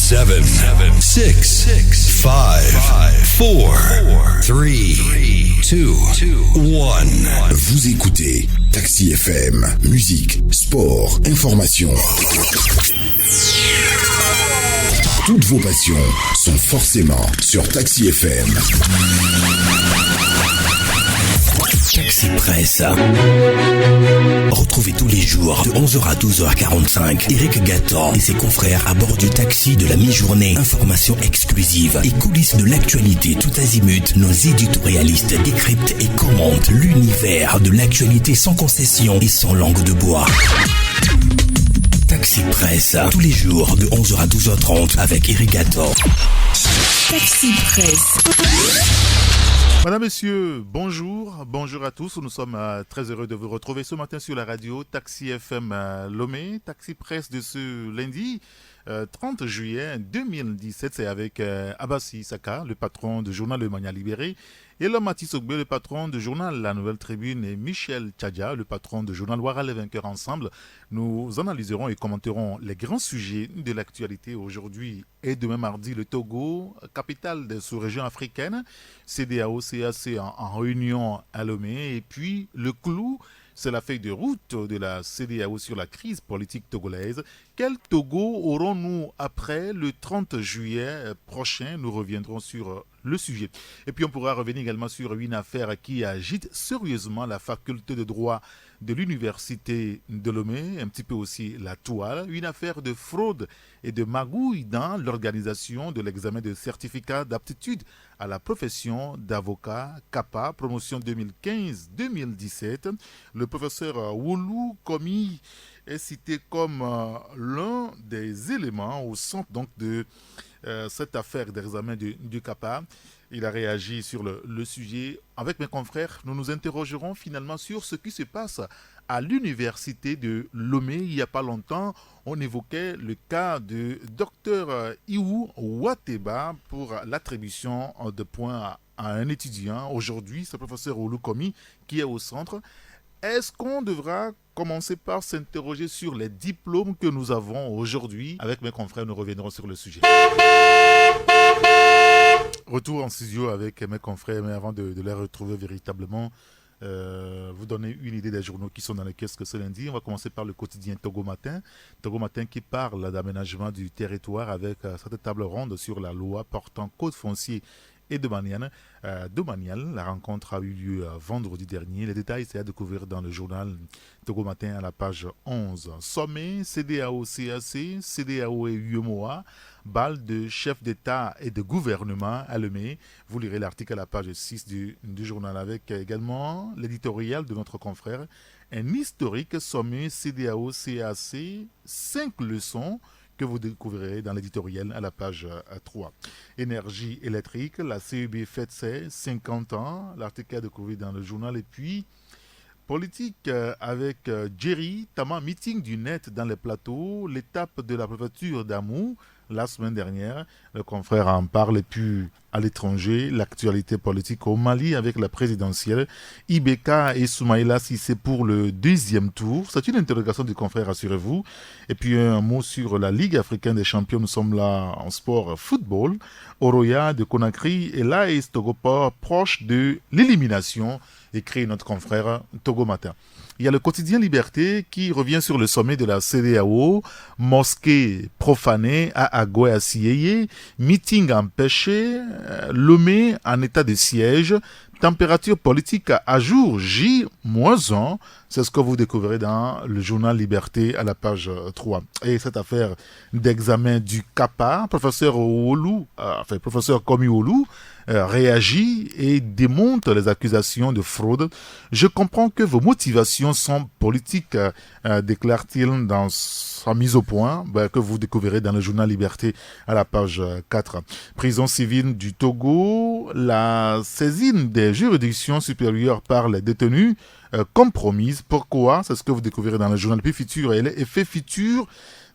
7, 6, 5, 4, 3, 2, 1. Vous écoutez Taxi FM, musique, sport, information. Toutes vos passions sont forcément sur Taxi FM. Taxi Presse. Retrouvez tous les jours de 11h à 12h45 Eric Gatan et ses confrères à bord du taxi de la mi-journée. Informations exclusives et coulisses de l'actualité tout azimut. Nos éditorialistes décryptent et commentent l'univers de l'actualité sans concession et sans langue de bois. Taxi Presse, tous les jours de 11h à 12h30 avec Eric Gatan. Taxi Presse. Madame, Messieurs, bonjour à tous. Nous sommes très heureux de vous retrouver ce matin sur la radio Taxi FM Lomé, Taxi Presse de ce lundi 30 juillet 2017. C'est avec Abassi Saka, le patron du journal Le Mania Libéré, et Lomati Sogbe, le patron du journal La Nouvelle Tribune, et Michel Tchadja, le patron du journal Ouara les Vainqueurs. Ensemble, nous analyserons et commenterons les grands sujets de l'actualité aujourd'hui et demain mardi. Le Togo, capitale des sous-régions africaines, CEDEAO, CAC en réunion à Lomé, et puis le clou, c'est la feuille de route de la CEDEAO sur la crise politique togolaise. Quel Togo aurons-nous après le 30 juillet prochain? Nous reviendrons sur le sujet. Et puis on pourra revenir également sur une affaire qui agite sérieusement la faculté de droit de l'université de Lomé, un petit peu aussi la toile, une affaire de fraude et de magouille dans l'organisation de l'examen de certificat d'aptitude à la profession d'avocat CAPA, promotion 2015-2017. Le professeur Woulou Komi est cité comme l'un des éléments au centre donc de cette affaire d'examen du CAPA. Il a réagi sur le sujet. Avec mes confrères, nous nous interrogerons finalement sur ce qui se passe à l'université de Lomé. Il n'y a pas longtemps, on évoquait le cas de Dr Iou Wateba pour l'attribution de points à un étudiant. Aujourd'hui, c'est le professeur Olukomi qui est au centre. Est-ce qu'on devra commencer par s'interroger sur les diplômes que nous avons aujourd'hui? Avec mes confrères, nous reviendrons sur le sujet. Retour en studio avec mes confrères, mais avant de les retrouver véritablement, vous donner une idée des journaux qui sont dans les kiosques ce lundi. On va commencer par le quotidien Togo Matin. Togo Matin qui parle d'aménagement du territoire avec cette table ronde sur la loi portant code foncier et domanial. La rencontre a eu lieu vendredi dernier. Les détails, c'est à découvrir dans le journal Togo Matin à la page 11. Sommet, CEDEAO, CAC, CEDEAO et UEMOA, balle de chef d'État et de gouvernement à Lomé. Vous lirez l'article à la page 6 du journal avec également l'éditorial de notre confrère. Un historique sommet CEDEAO, CAC, 5 leçons que vous découvrirez dans l'éditorial à la page 3. Énergie électrique, la CEB fête ses 50 ans, l'article à découvrir dans le journal. Et puis, politique avec Jerry, Tama, meeting du net dans les plateaux, l'étape de la préfecture d'Amou la semaine dernière. Le confrère en parle. Et puis, à l'étranger, l'actualité politique au Mali avec la présidentielle. Ibeka et Soumaïla Sissé pour le deuxième tour. C'est une interrogation du confrère, rassurez-vous. Et puis, un mot sur la Ligue africaine des champions. Nous sommes là en sport football. Oroya de Conakry et l'AS Togoport proche de l'élimination, écrit notre confrère Togo Matin. Il y a le quotidien Liberté qui revient sur le sommet de la CEDEAO, mosquée profanée à Agoué à Sieyé, meeting empêché, Lomé en état de siège, température politique à jour J-1, c'est ce que vous découvrirez dans le journal Liberté à la page 3. Et cette affaire d'examen du CAPA, professeur Komi Oulou, réagit et démonte les accusations de fraude. Je comprends que vos motivations sont politiques, déclare-t-il dans sa mise au point, que vous découvrirez dans le journal Liberté à la page 4. Prison civile du Togo, la saisine des juridictions supérieures par les détenus compromise. Pourquoi? C'est ce que vous découvrirez dans le journal Puis Futur et les effets futurs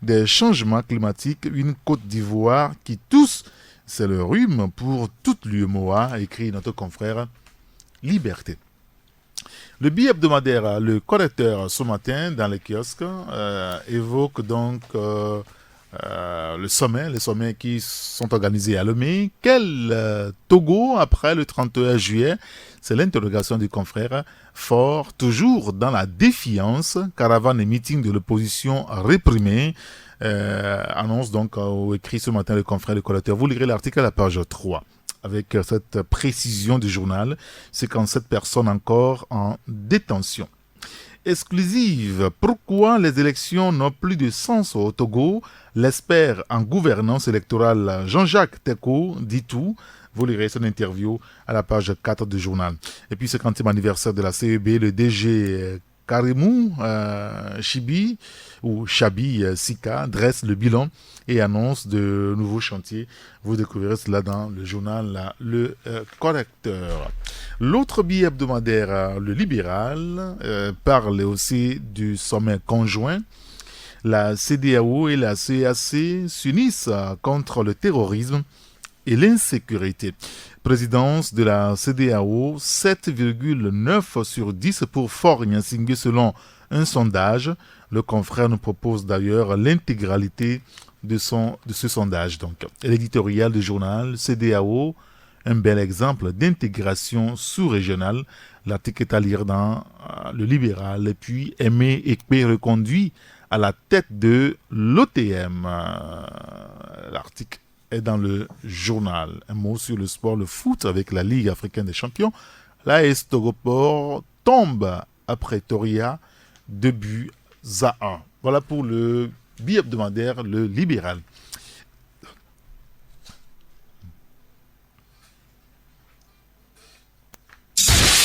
des changements climatiques. Une Côte d'Ivoire qui tousse, c'est le rhume pour toute l'UEMOA, écrit notre confrère Liberté. Le billet hebdomadaire, le correcteur ce matin dans les kiosques, évoque donc les sommets qui sont organisés à Lomé. Quel Togo après le 31 juillet? C'est l'interrogation du confrère. Fort, toujours dans la défiance, caravane et meeting de l'opposition réprimés. Annonce donc écrit ce matin le confrère, le collecteur. Vous lirez l'article à la page 3. Avec cette précision du journal, 57 personnes encore en détention. Exclusive, pourquoi les élections n'ont plus de sens au Togo? L'expert en gouvernance électorale Jean-Jacques Teko dit tout. Vous lirez son interview à la page 4 du journal. Et puis, 50e anniversaire de la CEB, le DG Karimou Chabi Sika dresse le bilan et annonce de nouveaux chantiers. Vous découvrirez cela dans le journal Le Correcteur. L'autre billet hebdomadaire, le Libéral, parle aussi du sommet conjoint. La CEDEAO et la CEEAC s'unissent contre le terrorisme et l'insécurité. Présidence de la CEDEAO, 7,9 sur 10 pour Faure Gnassingbé selon un sondage. Le confrère nous propose d'ailleurs l'intégralité de ce sondage. Donc, l'éditorial du journal CEDEAO, un bel exemple d'intégration sous-régionale. L'article est à lire dans le Libéral. Et puis, Aimé Ekpe reconduit à la tête de l'OTM. L'article est dans le journal. Un mot sur le sport, le foot avec la Ligue africaine des champions. L'AS Togoport tombe après Toria, 2-1. Voilà pour le billet hebdomadaire, le Libéral.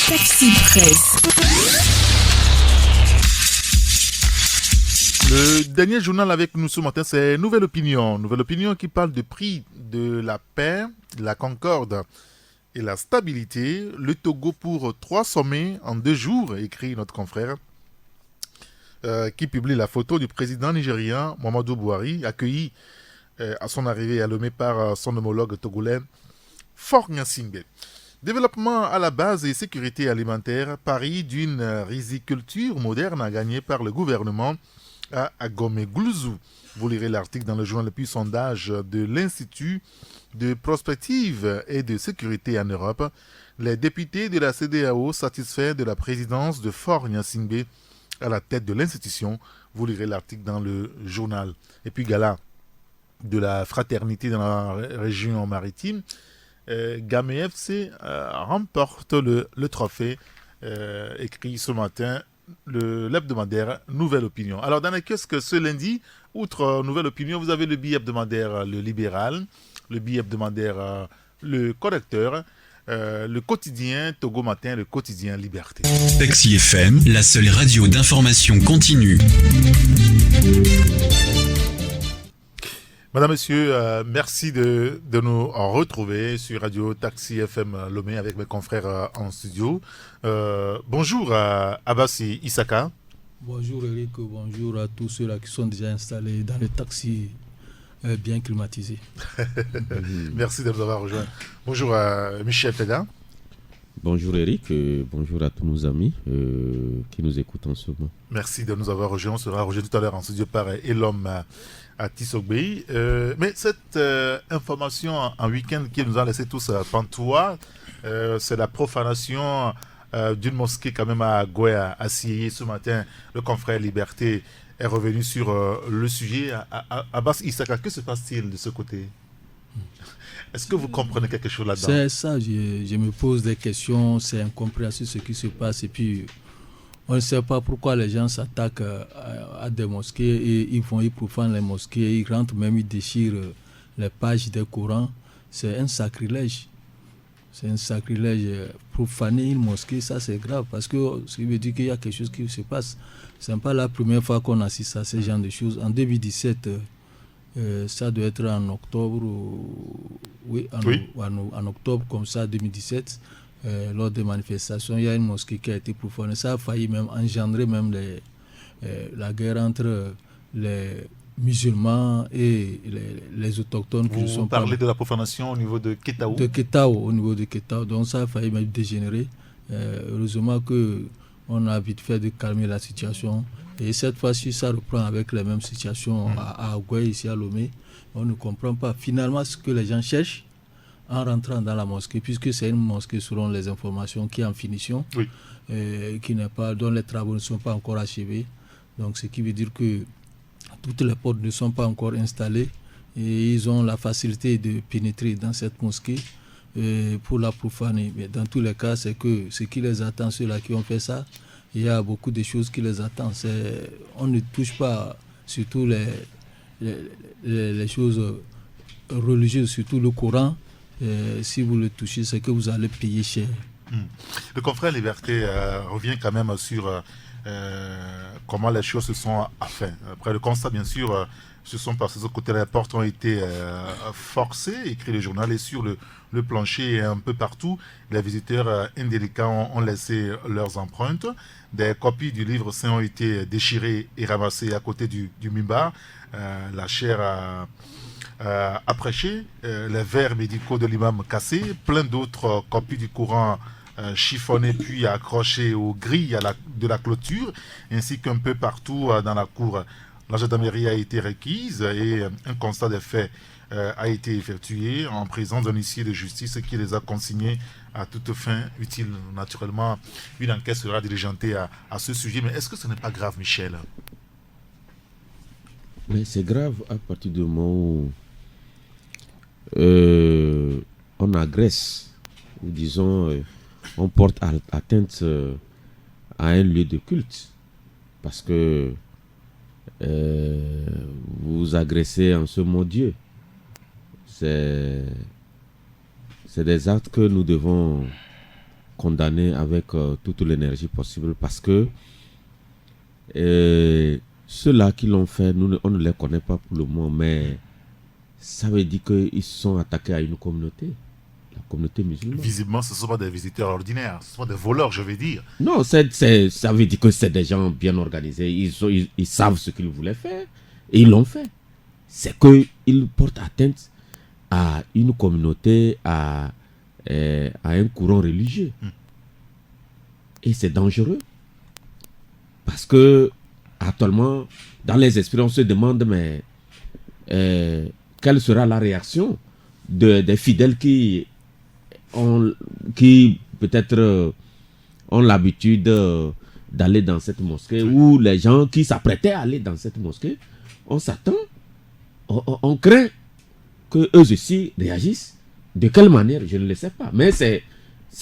Taxi Presse. Le dernier journal avec nous ce matin, c'est Nouvelle Opinion. Nouvelle Opinion qui parle du prix de la paix, de la concorde et la stabilité. Le Togo pour 3 sommets en 2 jours, écrit notre confrère, qui publie la photo du président nigérien Muhammadu Buhari, accueilli à son arrivée à Lomé par son homologue togolais, Faure Gnassingbé. Développement à la base et sécurité alimentaire, pari d'une riziculture moderne à gagner par le gouvernement à Agome-Goulouzou. Vous lirez l'article dans le journal Le Puits sondage de l'Institut de prospective et de sécurité en Europe. Les députés de la CEDEAO satisfaits de la présidence de Faure Gnassingbé à la tête de l'institution. Vous lirez l'article dans le journal. Et puis gala de la fraternité dans la région maritime. Gamé FC remporte le trophée, écrit ce matin l'hebdomadaire Nouvelle Opinion. Alors dans les kiosques ce lundi, outre Nouvelle Opinion, vous avez le billet hebdomadaire Le Libéral, le billet hebdomadaire Le Correcteur, le quotidien Togo Matin, le quotidien Liberté. Taxi FM, la seule radio d'information continue. Madame, Monsieur, merci de nous retrouver sur Radio Taxi FM Lomé avec mes confrères en studio. Bonjour à Abbas Issaka. Bonjour Eric, bonjour à tous ceux-là qui sont déjà installés dans le taxi bien climatisé. Merci de nous avoir rejoints. Bonjour à Michel Teda. Bonjour Eric, bonjour à tous nos amis qui nous écoutent en ce moment. Merci de nous avoir rejoints. On sera rejoint tout à l'heure en studio par Elom à Tissogbey. Mais cette information en week-end qui nous a laissé tous pantois, c'est la profanation d'une mosquée quand même à Goué, à Sieyé ce matin. Le confrère Liberté est revenu sur le sujet. Abbas Issaka, que se passe-t-il de ce côté? Est-ce que vous comprenez quelque chose là-dedans? C'est ça, je me pose des questions, c'est incompréhensible ce qui se passe. Et puis, on ne sait pas pourquoi les gens s'attaquent à des mosquées et ils profanent les mosquées, ils rentrent même, ils déchirent les pages des Corans. C'est un sacrilège. C'est un sacrilège. Profaner une mosquée, ça c'est grave parce que ça veut dire qu'il y a quelque chose qui se passe. Ce n'est pas la première fois qu'on assiste à ce genre de choses. En 2017, ça doit être en octobre, en octobre comme ça, 2017, lors des manifestations, il y a une mosquée qui a été profanée. Ça a failli même engendrer même la guerre entre les musulmans et les autochtones. Vous parlez de la profanation au niveau de Ketao? De Ketao, au niveau de Ketao. Donc ça a failli même dégénérer. Heureusement qu'on a vite fait de calmer la situation. Et cette fois-ci, ça reprend avec les mêmes situations à Agoué, ici à Lomé. On ne comprend pas finalement ce que les gens cherchent en rentrant dans la mosquée, puisque c'est une mosquée selon les informations qui est en finition, qui n'est pas, dont les travaux ne sont pas encore achevés. Donc ce qui veut dire que toutes les portes ne sont pas encore installées et ils ont la facilité de pénétrer dans cette mosquée pour la profaner. Mais dans tous les cas, c'est que ce qui les attend, ceux-là qui ont fait ça, il y a beaucoup de choses qui les attendent. On ne touche pas surtout les choses religieuses, surtout le Coran. Si vous le touchez, c'est que vous allez payer cher. Le confrère Liberté revient quand même sur comment les choses se sont affaires. Après le constat, bien sûr, ce sont par ce côté les portes ont été forcées, écrit le journal, et sur le plancher et un peu partout, les visiteurs indélicats ont laissé leurs empreintes. Des copies du livre saint ont été déchirées et ramassées à côté du mimbar. La chaire a prêché, les verres médicaux de l'imam cassés, plein d'autres copies du Coran chiffonnées puis accrochées aux grilles de la clôture, ainsi qu'un peu partout dans la cour. La gendarmerie a été requise et un constat des faits a été effectué en présence d'un huissier de justice qui les a consignés à toute fin utile. Naturellement, une enquête sera diligentée à ce sujet. Mais est-ce que ce n'est pas grave, Michel? Mais c'est grave à partir du moment où on agresse, ou disons, on porte atteinte à un lieu de culte. Parce que vous agressez en ce mot Dieu. C'est des actes que nous devons condamner avec toute l'énergie possible, parce que ceux-là qui l'ont fait, on ne les connaît pas pour le moment, mais ça veut dire qu'ils se sont attaqués à une communauté, la communauté musulmane. Visiblement, ce ne sont pas des visiteurs ordinaires, ce sont des voleurs, je vais dire. Non, ça veut dire que c'est des gens bien organisés, ils savent ce qu'ils voulaient faire, et ils l'ont fait. C'est qu'ils portent atteinte à une communauté, à un courant religieux. Et c'est dangereux. Parce que, actuellement, dans les esprits, on se demande, mais quelle sera la réaction des fidèles qui peut-être ont l'habitude d'aller dans cette mosquée, ou les gens qui s'apprêtaient à aller dans cette mosquée. On s'attend, on craint que eux aussi réagissent. De quelle manière, je ne le sais pas. Mais c'est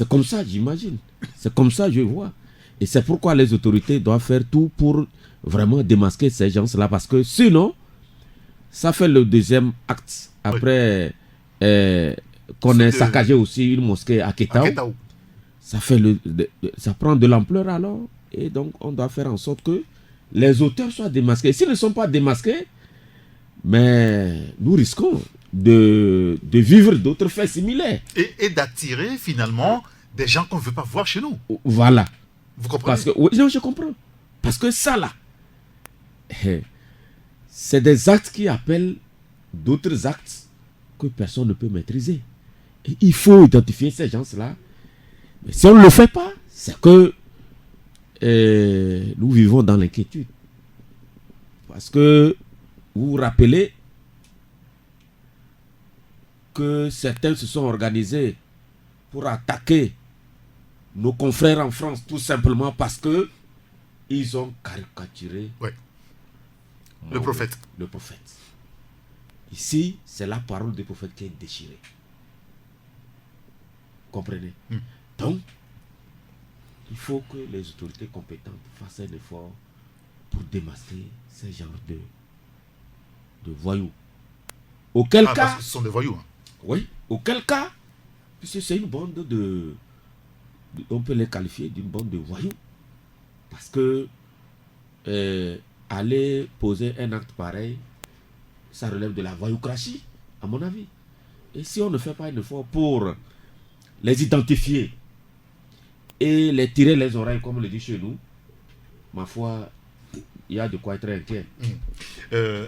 comme ça, j'imagine. C'est comme ça, je vois. Et c'est pourquoi les autorités doivent faire tout pour vraiment démasquer ces gens-là. Parce que sinon, ça fait le deuxième acte. Après qu'on ait saccagé aussi une mosquée à Ketao. Ça prend de l'ampleur alors. Et donc, on doit faire en sorte que les auteurs soient démasqués. S'ils ne sont pas démasqués, mais nous risquons de vivre d'autres faits similaires. Et d'attirer finalement des gens qu'on ne veut pas voir chez nous. Voilà. Vous comprenez? Non, je comprends. Parce que ça là, c'est des actes qui appellent d'autres actes que personne ne peut maîtriser. Et il faut identifier ces gens-là. Mais si on ne le fait pas, c'est que nous vivons dans l'inquiétude. Parce que vous vous rappelez que certains se sont organisés pour attaquer nos confrères en France, tout simplement parce que ils ont caricaturé le prophète. Ici, c'est la parole du prophète qui est déchirée. Comprenez? Donc, il faut que les autorités compétentes fassent un effort pour démasquer ces genres de voyous. Auquel cas... Parce que ce sont des voyous. Oui, auquel cas, puisque c'est une bande on peut les qualifier d'une bande de voyous. Parce que aller poser un acte pareil, ça relève de la voyoucratie, à mon avis. Et si on ne fait pas un effort pour les identifier et les tirer les oreilles, comme on le dit chez nous, ma foi, il y a de quoi être inquiet.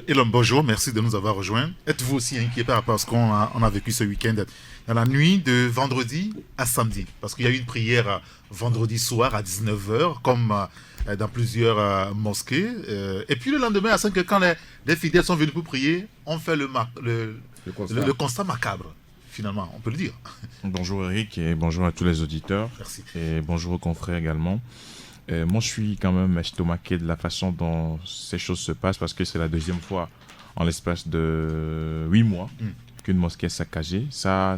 Elon, bonjour, merci de nous avoir rejoints. Êtes-vous aussi inquiet par rapport à ce qu'on a vécu ce week-end, dans la nuit de vendredi à samedi? Parce qu'il y a eu une prière vendredi soir à 19h, comme dans plusieurs mosquées. Et puis le lendemain, à 5 heures, quand les fidèles sont venus pour prier, on fait le constat macabre, finalement, on peut le dire. Bonjour Eric et bonjour à tous les auditeurs. Merci. Et bonjour aux confrères également. Moi, je suis quand même estomaqué de la façon dont ces choses se passent parce que c'est la deuxième fois en l'espace de 8 mois qu'une mosquée est saccagée. Ça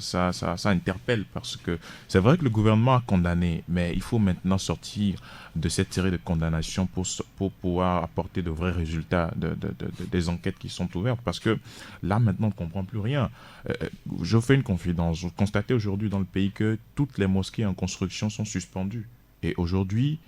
interpelle parce que c'est vrai que le gouvernement a condamné, mais il faut maintenant sortir de cette série de condamnations pour pouvoir apporter de vrais résultats des enquêtes qui sont ouvertes, parce que là maintenant on ne comprend plus rien. Je vous fais une confidence. Vous constatez aujourd'hui dans le pays que toutes les mosquées en construction sont suspendues. Et aujourd'hui,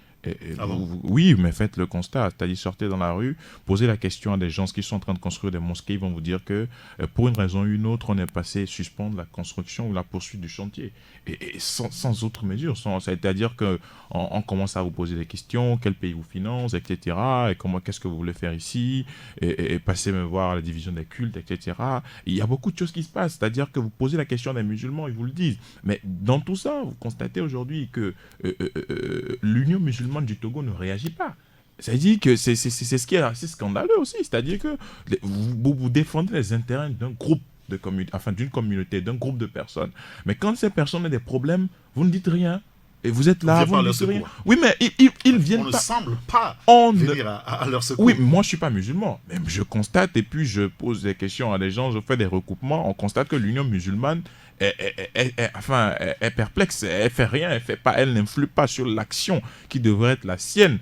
oui, mais faites le constat, c'est-à-dire sortez dans la rue, posez la question à des gens qui sont en train de construire des mosquées, ils vont vous dire que pour une raison ou une autre, on est passé suspendre la construction ou la poursuite du chantier. Et sans autre mesure, c'est-à-dire qu'on commence à vous poser des questions, quel pays vous finance, etc. Et qu'est-ce que vous voulez faire ici, et passez me voir à la division des cultes, etc. Il y a beaucoup de choses qui se passent, c'est-à-dire que vous posez la question à des musulmans, ils vous le disent. Mais dans tout ça, vous constatez aujourd'hui que l'Union musulmane du Togo ne réagit pas. C'est-à-dire que c'est ce qui est assez scandaleux aussi. C'est-à-dire que vous défendez les intérêts d'un groupe de d'une communauté, d'un groupe de personnes. Mais quand ces personnes ont des problèmes, vous ne dites rien. Et vous êtes là, vous ne dites rien. Oui, mais ils viennent pas. On ne semble pas venir à leur secours. Oui, moi je ne suis pas musulman. Mais je constate et puis je pose des questions à des gens, je fais des recoupements. On constate que l'Union musulmane est perplexe, elle fait rien, elle n'influe pas sur l'action qui devrait être la sienne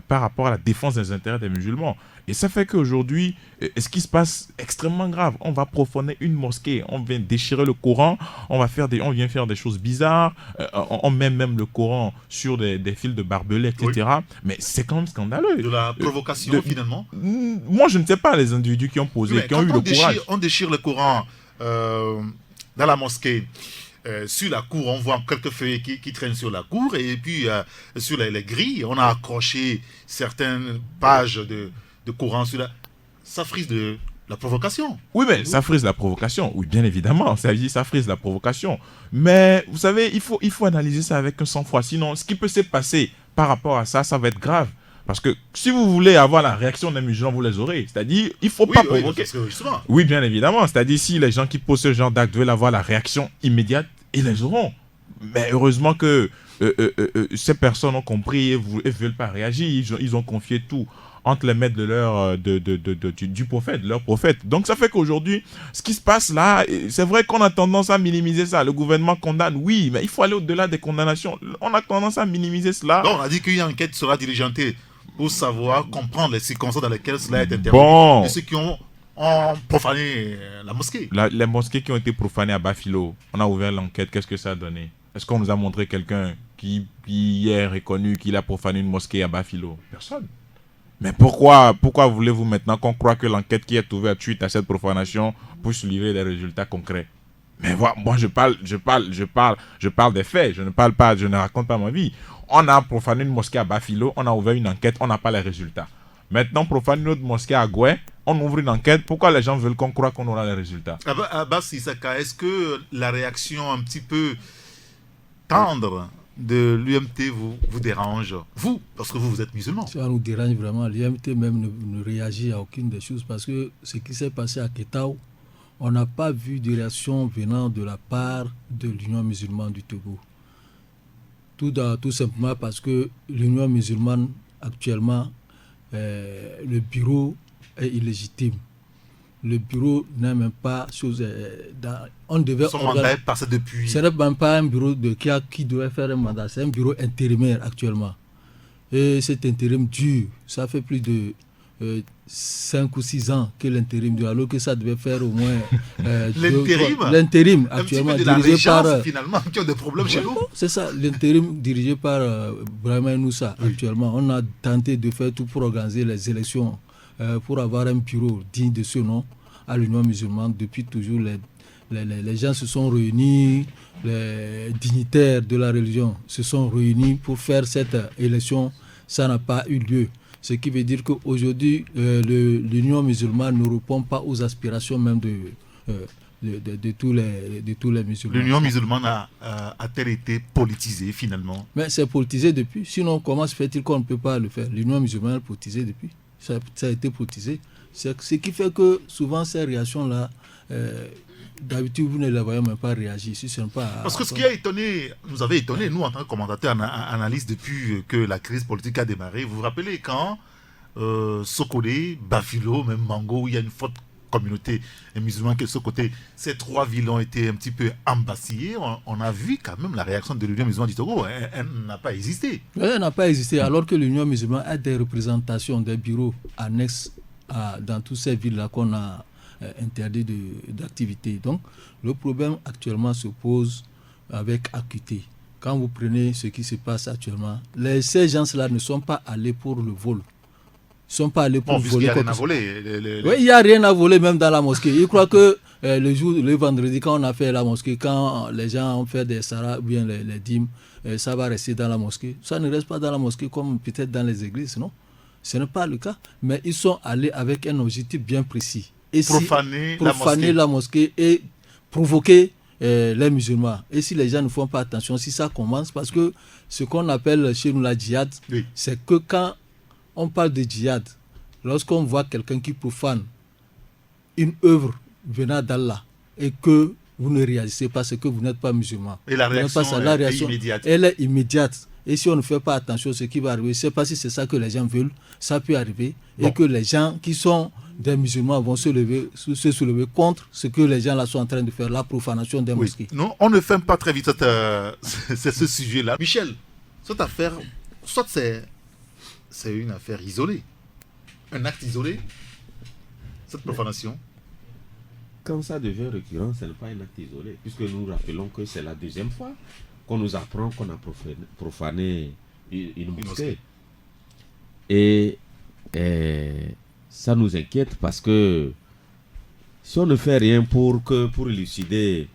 par rapport à la défense des intérêts des musulmans. Et ça fait qu'aujourd'hui, ce qui se passe est extrêmement grave. On va profaner une mosquée, on vient déchirer le Coran, on vient faire des choses bizarres, on met même le Coran sur des fils de barbelés, etc. Oui. Mais c'est quand même scandaleux. De la provocation, finalement. Moi, je ne sais pas les individus qui ont posé, qui ont eu le courage. On déchire le Coran dans la mosquée. Sur la cour, on voit quelques feuilles qui traînent sur la cour, et puis sur les grilles, on a accroché certaines pages de Coran sur la... Ça frise de la provocation. Oui, mais ça frise la provocation. Oui, bien évidemment, ça frise la provocation. Mais vous savez, il faut analyser ça avec un sang-froid. Sinon, ce qui peut se passer par rapport à ça, ça va être grave. Parce que si vous voulez avoir la réaction des musulmans, vous les aurez. C'est-à-dire, il ne faut pas provoquer. Oui, bien évidemment. C'est-à-dire, si les gens qui posent ce genre d'acte veulent avoir la réaction immédiate, ils les auront. Mais heureusement que ces personnes ont compris et ne veulent pas réagir. Ils ont confié tout entre les mains du prophète, leur prophète. Donc ça fait qu'aujourd'hui, ce qui se passe là, c'est vrai qu'on a tendance à minimiser ça. Le gouvernement condamne, oui, mais il faut aller au-delà des condamnations. On a tendance à minimiser cela. Donc on a dit qu'une enquête sera diligentée pour savoir, comprendre les circonstances dans lesquelles cela est intervenu. Et ceux qui ont profané la mosquée. Les mosquées qui ont été profanées à Bafilo, on a ouvert l'enquête, qu'est-ce que ça a donné? Est-ce qu'on nous a montré quelqu'un qui est reconnu qu'il a profané une mosquée à Bafilo? Personne. Mais pourquoi voulez-vous maintenant qu'on croit que l'enquête qui est ouverte suite à cette profanation puisse livrer des résultats concrets? Mais moi je parle des faits, je ne raconte pas ma vie. On a profané une mosquée à Bafilo, on a ouvert une enquête, on n'a pas les résultats. Maintenant, profaner une autre mosquée à Goué, on ouvre une enquête, pourquoi les gens veulent qu'on croit qu'on aura les résultats? Abbas Issaka, est-ce que la réaction un petit peu tendre de l'UMT vous dérange? Vous, parce que vous êtes musulman. Ça nous dérange vraiment. L'UMT même ne réagit à aucune des choses, parce que ce qui s'est passé à Ketao, on n'a pas vu de réaction venant de la part de l'Union musulmane du Togo. Tout simplement parce que l'Union musulmane, actuellement, le bureau est illégitime. Le bureau n'est même pas chose. On devait. Son mandat est passé depuis. Ce n'est même pas un bureau qui devait faire un mandat, c'est un bureau intérimaire actuellement. Et cet intérim dure. Ça fait plus de 5 ou 6 ans que l'intérim dure, alors que ça devait faire au moins. L'intérim actuellement dirigé par. Finalement, qui ont des problèmes chez nous. C'est ça, l'intérim dirigé par Brahma Noussa actuellement. On a tenté de faire tout pour organiser les élections. Pour avoir un bureau digne de ce nom à l'Union musulmane. Depuis toujours, les gens se sont réunis, les dignitaires de la religion se sont réunis pour faire cette élection. Ça n'a pas eu lieu. Ce qui veut dire qu'aujourd'hui, l'Union musulmane ne répond pas aux aspirations même de tous les musulmans. L'Union musulmane a-t-elle été politisée finalement? Mais c'est politisé depuis. Sinon, comment se fait-il qu'on ne peut pas le faire? L'Union musulmane est politisée depuis. Ça a été politisé. Ce qui fait que souvent ces réactions-là, d'habitude, vous ne les voyez même pas réagir. Si ce n'est pas Parce que ce qui a étonné, nous avait étonné, nous en tant que commentateurs, analystes, depuis que la crise politique a démarré. Vous vous rappelez quand Sokolé, Bafilo, même Mango, où il y a une forte communauté musulmane qui est de ce côté, ces trois villes ont été un petit peu embastillées. On a vu quand même la réaction de l'Union musulmane du Togo. Elle n'a pas existé. Elle n'a pas existé, alors que l'Union musulmane a des représentations, des bureaux annexes dans toutes ces villes-là qu'on a interdit d'activité. Donc, le problème actuellement se pose avec acuité. Quand vous prenez ce qui se passe actuellement, ces gens-là ne sont pas allés pour le vol. Ils ne sont pas allés pour voler. Il n'y a rien à voler. Oui, il n'y a rien à voler même dans la mosquée. Je crois que le vendredi, quand on a fait la mosquée, quand les gens ont fait des saras ou bien les dîmes, ça va rester dans la mosquée. Ça ne reste pas dans la mosquée comme peut-être dans les églises, non? Ce n'est pas le cas. Mais ils sont allés avec un objectif bien précis. Et profaner la mosquée et provoquer les musulmans. Et si les gens ne font pas attention, si ça commence, parce que ce qu'on appelle chez nous la djihad, oui, c'est que quand on parle de djihad, lorsqu'on voit quelqu'un qui profane une œuvre venant d'Allah et que vous ne réagissez pas, c'est que vous n'êtes pas musulman. Et la réaction, est immédiate. Elle est immédiate. Et si on ne fait pas attention, ce qui va arriver, je ne sais pas si c'est ça que les gens veulent, ça peut arriver. Bon. Et que les gens qui sont des musulmans vont se soulever contre ce que les gens là sont en train de faire, la profanation des mosquées. Non, on ne ferme pas très vite ce sujet-là. Michel, cette affaire, soit c'est une affaire isolée, un acte isolé, cette profanation. Quand ça devient récurrent, ce n'est pas un acte isolé, puisque nous rappelons que c'est la deuxième fois qu'on nous apprend qu'on a profané une mosquée. Et ça nous inquiète parce que si on ne fait rien pour élucider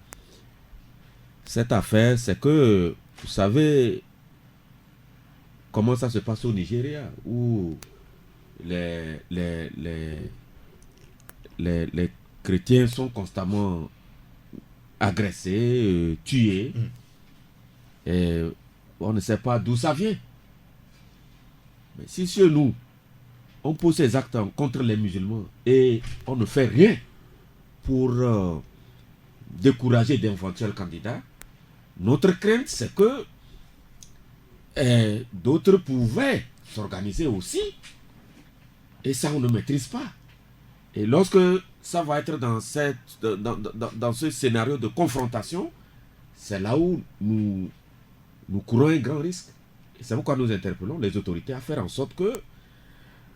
cette affaire, c'est que, vous savez, comment ça se passe au Nigeria, où les chrétiens sont constamment agressés, tués, et on ne sait pas d'où ça vient. Mais si chez nous, on pose ces actes contre les musulmans et on ne fait rien pour décourager d'éventuels candidats, notre crainte c'est que d'autres pouvaient s'organiser aussi, et ça on ne maîtrise pas. Et lorsque ça va être dans ce scénario de confrontation, c'est là où nous courons un grand risque. Et c'est pourquoi nous interpellons les autorités à faire en sorte que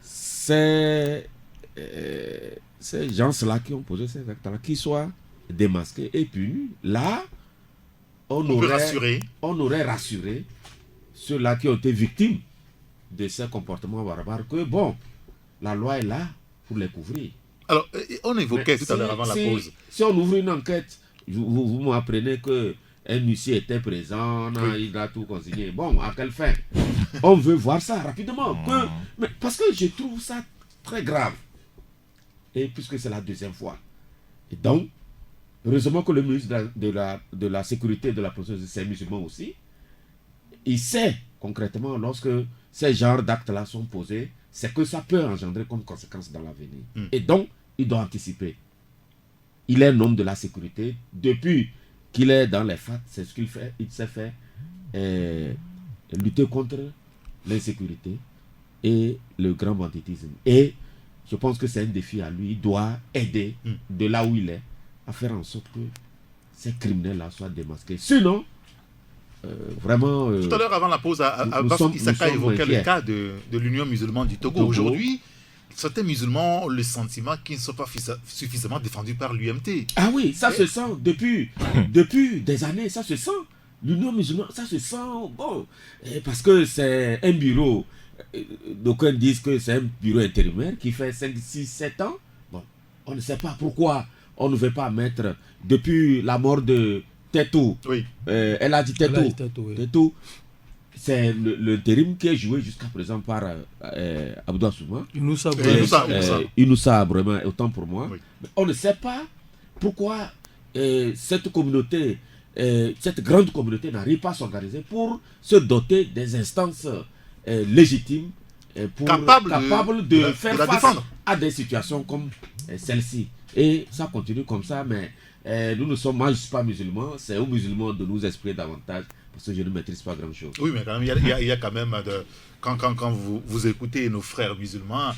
ces gens-là qui ont posé ces actes-là, qui soient démasqués et punis. Là, on aurait rassuré ceux-là qui ont été victimes de ces comportements barbares que, bon, la loi est là pour les couvrir. Alors, on évoquait tout à l'heure avant la pause. Si on ouvre une enquête, vous m'apprenez qu'un huissier était présent, il a tout consigné. Bon, à quelle fin? On veut voir ça rapidement. Mais parce que je trouve ça très grave. Et puisque c'est la deuxième fois. Et donc, heureusement que le ministre de la Sécurité et de la Protection, c'est musulman aussi, il sait concrètement, lorsque ces genres d'actes-là sont posés, c'est que ça peut engendrer comme conséquence dans l'avenir. Et donc, il doit anticiper. Il est un homme de la sécurité. Depuis qu'il est dans les FAT, c'est ce qu'il fait. Il sait faire lutter contre l'insécurité et le grand banditisme. Et je pense que c'est un défi à lui. Il doit aider de là où il est à faire en sorte que ces criminels-là soient démasqués. Sinon, vraiment... Tout à l'heure, avant la pause, Isaka évoquait le cas de l'Union musulmane du Togo. Aujourd'hui, certains musulmans ont le sentiment qu'ils ne sont pas suffisamment défendus par l'UMT. Ah oui, ça se sent depuis des années, ça se sent. L'Union musulmane, ça se sent, bon, parce que c'est un bureau, d'aucuns disent que c'est un bureau intérimaire qui fait 5, 6, 7 ans. Bon, on ne sait pas pourquoi on ne veut pas mettre, depuis la mort de Tetou, elle a dit Tetou, c'est l'intérim qui est joué jusqu'à présent par Abdou Assouma. Inoussa, vraiment, autant pour moi. Oui. Mais on ne sait pas pourquoi cette communauté, cette grande communauté n'arrive pas à s'organiser pour se doter des instances légitimes capables de faire face défendre à des situations comme celle-ci. Et ça continue comme ça, mais nous ne sommes, moi je ne suis pas musulman, c'est aux musulmans de nous exprimer davantage, parce que je ne maîtrise pas grand-chose. Oui, mais quand même, il y a quand même, quand vous écoutez nos frères musulmans,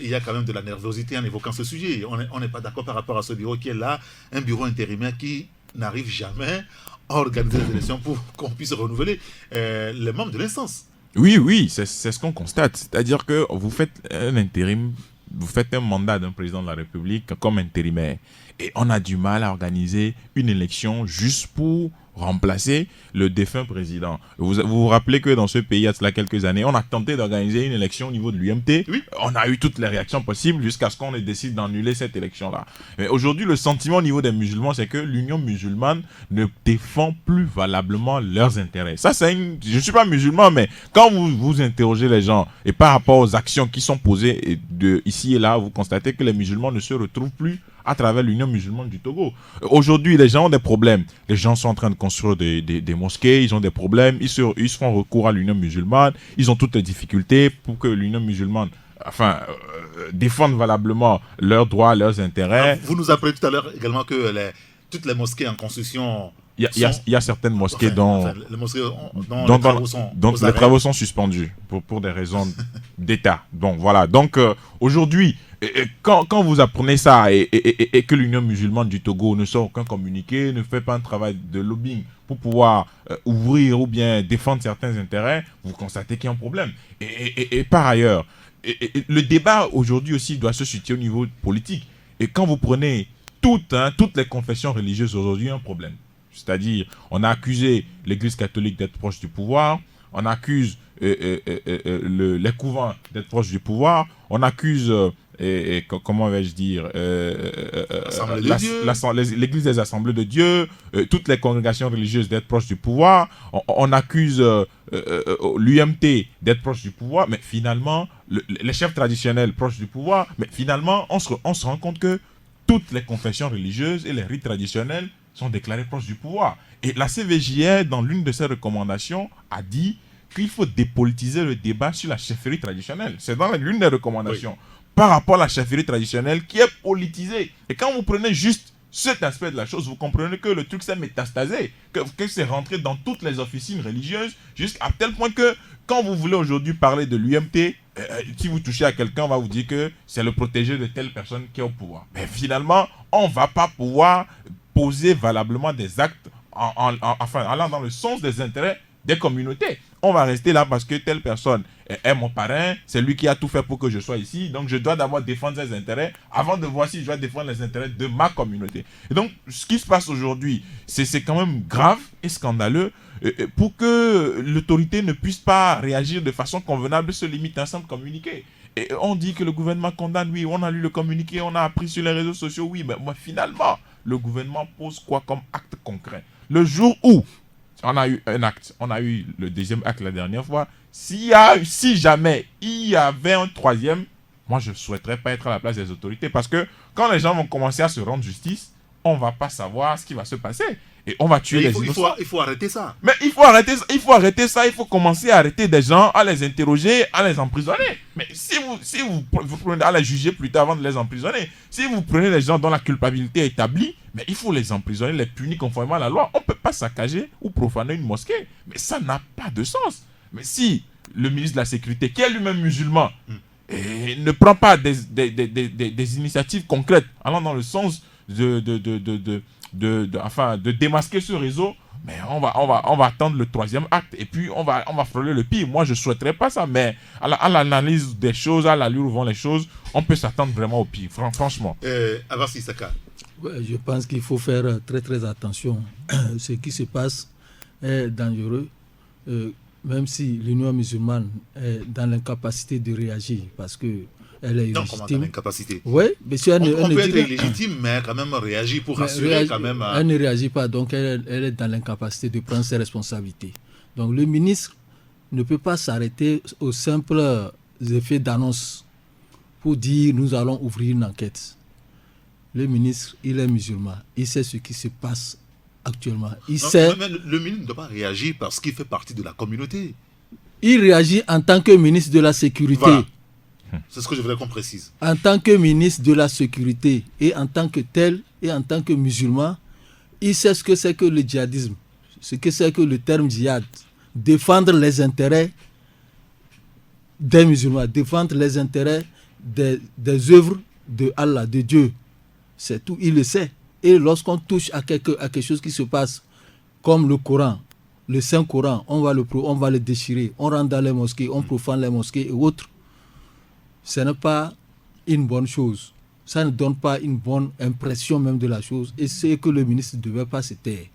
il y a quand même de la nervosité en évoquant ce sujet. On n'est pas d'accord par rapport à ce bureau qui est là, un bureau intérimaire qui n'arrive jamais à organiser les élections pour qu'on puisse renouveler les membres de l'instance. Oui, c'est ce qu'on constate. C'est-à-dire que vous faites un intérim, vous faites un mandat d'un président de la République comme intérimaire. Et on a du mal à organiser une élection juste pour remplacer le défunt président. Vous rappelez que dans ce pays, il y a cela quelques années, on a tenté d'organiser une élection au niveau de l'UMT. Oui. On a eu toutes les réactions possibles jusqu'à ce qu'on décide d'annuler cette élection-là. Mais aujourd'hui, le sentiment au niveau des musulmans, c'est que l'Union musulmane ne défend plus valablement leurs intérêts. Ça, je ne suis pas musulman, mais quand vous interrogez les gens et par rapport aux actions qui sont posées ici et là, vous constatez que les musulmans ne se retrouvent plus à travers l'Union musulmane du Togo. Aujourd'hui, les gens ont des problèmes. Les gens sont en train de construire des mosquées, ils ont des problèmes, ils font recours à l'Union musulmane, ils ont toutes les difficultés pour que l'Union musulmane défende valablement leurs droits, leurs intérêts. Alors, vous nous apprenez tout à l'heure également que toutes les mosquées en construction... Il y a certaines mosquées dont les travaux sont suspendus pour des raisons d'État. Donc voilà. Donc aujourd'hui, quand vous apprenez ça et que l'Union musulmane du Togo ne sort aucun communiqué, ne fait pas un travail de lobbying pour pouvoir ouvrir ou bien défendre certains intérêts, vous constatez qu'il y a un problème. Et par ailleurs, le débat aujourd'hui aussi doit se situer au niveau politique. Et quand vous prenez toutes les confessions religieuses aujourd'hui, il y a un problème. C'est-à-dire, on a accusé l'Église catholique d'être proche du pouvoir, on accuse les couvents d'être proches du pouvoir, on accuse, comment vais-je dire, l'Église des Assemblées de Dieu, toutes les congrégations religieuses d'être proches du pouvoir, on accuse l'UMT d'être proche du pouvoir, mais finalement, les chefs traditionnels proches du pouvoir, mais finalement, on se rend compte que toutes les confessions religieuses et les rites traditionnels sont déclarés proches du pouvoir. Et la CVJR, dans l'une de ses recommandations, a dit qu'il faut dépolitiser le débat sur la chefferie traditionnelle. C'est dans l'une des recommandations. Oui. Par rapport à la chefferie traditionnelle qui est politisée. Et quand vous prenez juste cet aspect de la chose, vous comprenez que le truc s'est métastasé, que c'est rentré dans toutes les officines religieuses, jusqu'à tel point que quand vous voulez aujourd'hui parler de l'UMT, si vous touchez à quelqu'un, on va vous dire que c'est le protégé de telle personne qui est au pouvoir. Mais finalement, on ne va pas pouvoir poser valablement des actes allant dans le sens des intérêts des communautés. On va rester là parce que telle personne est mon parrain, c'est lui qui a tout fait pour que je sois ici, donc je dois d'abord défendre ses intérêts avant de voir si je dois défendre les intérêts de ma communauté. Et donc, ce qui se passe aujourd'hui, c'est quand même grave et scandaleux pour que l'autorité ne puisse pas réagir de façon convenable, se limite à un simple communiqué. Et on dit que le gouvernement condamne, oui, on a lu le communiqué, on a appris sur les réseaux sociaux, oui, mais finalement, le gouvernement pose quoi comme acte concret? Le jour où on a eu un acte, on a eu le deuxième acte la dernière fois, si jamais il y avait un troisième, moi je ne souhaiterais pas être à la place des autorités, parce que quand les gens vont commencer à se rendre justice, on ne va pas savoir ce qui va se passer. Et on va tuer les innocents. Il faut arrêter ça. Mais il faut arrêter ça, il faut commencer à arrêter des gens, à les interroger, à les emprisonner. Mais si vous prenez à les juger plus tard avant de les emprisonner, si vous prenez les gens dont la culpabilité est établie, mais il faut les emprisonner, les punir conformément à la loi. On ne peut pas saccager ou profaner une mosquée. Mais ça n'a pas de sens. Mais si le ministre de la Sécurité, qui est lui-même musulman, ne prend pas des initiatives concrètes allant dans le sens de démasquer ce réseau, mais on va attendre le troisième acte et puis on va frôler le pire. Moi, je ne souhaiterais pas ça, mais à l'analyse des choses, à l'allure où vont les choses, on peut s'attendre vraiment au pire, franchement. Avassi Saka. Ouais, je pense qu'il faut faire très très attention. Ce qui se passe est dangereux, même si l'Union musulmane est dans l'incapacité de réagir, parce que elle est illégitime. L'incapacité. Oui, mais si on peut être illégitime, mais quand même réagir pour rassurer quand même. Elle ne réagit pas, donc elle est dans l'incapacité de prendre ses responsabilités. Donc le ministre ne peut pas s'arrêter aux simples effets d'annonce pour dire nous allons ouvrir une enquête. le ministre, il est musulman. Il sait ce qui se passe actuellement. Il Non, sait... mais le ministre ne doit pas réagir parce qu'il fait partie de la communauté. Il réagit en tant que ministre de la Sécurité. Voilà. C'est ce que je voudrais qu'on précise. En tant que ministre de la Sécurité et en tant que tel et en tant que musulman, il sait ce que c'est que le djihadisme, ce que c'est que le terme djihad. Défendre les intérêts des musulmans, défendre les intérêts des œuvres de Allah, de Dieu. C'est tout, il le sait. Et lorsqu'on touche à quelque chose qui se passe, comme le Coran, le Saint-Coran, on va le déchirer, on rentre dans les mosquées, on profane les mosquées et autres. Ce n'est pas une bonne chose. Ça ne donne pas une bonne impression même de la chose. Et c'est que le ministre ne devait pas se taire.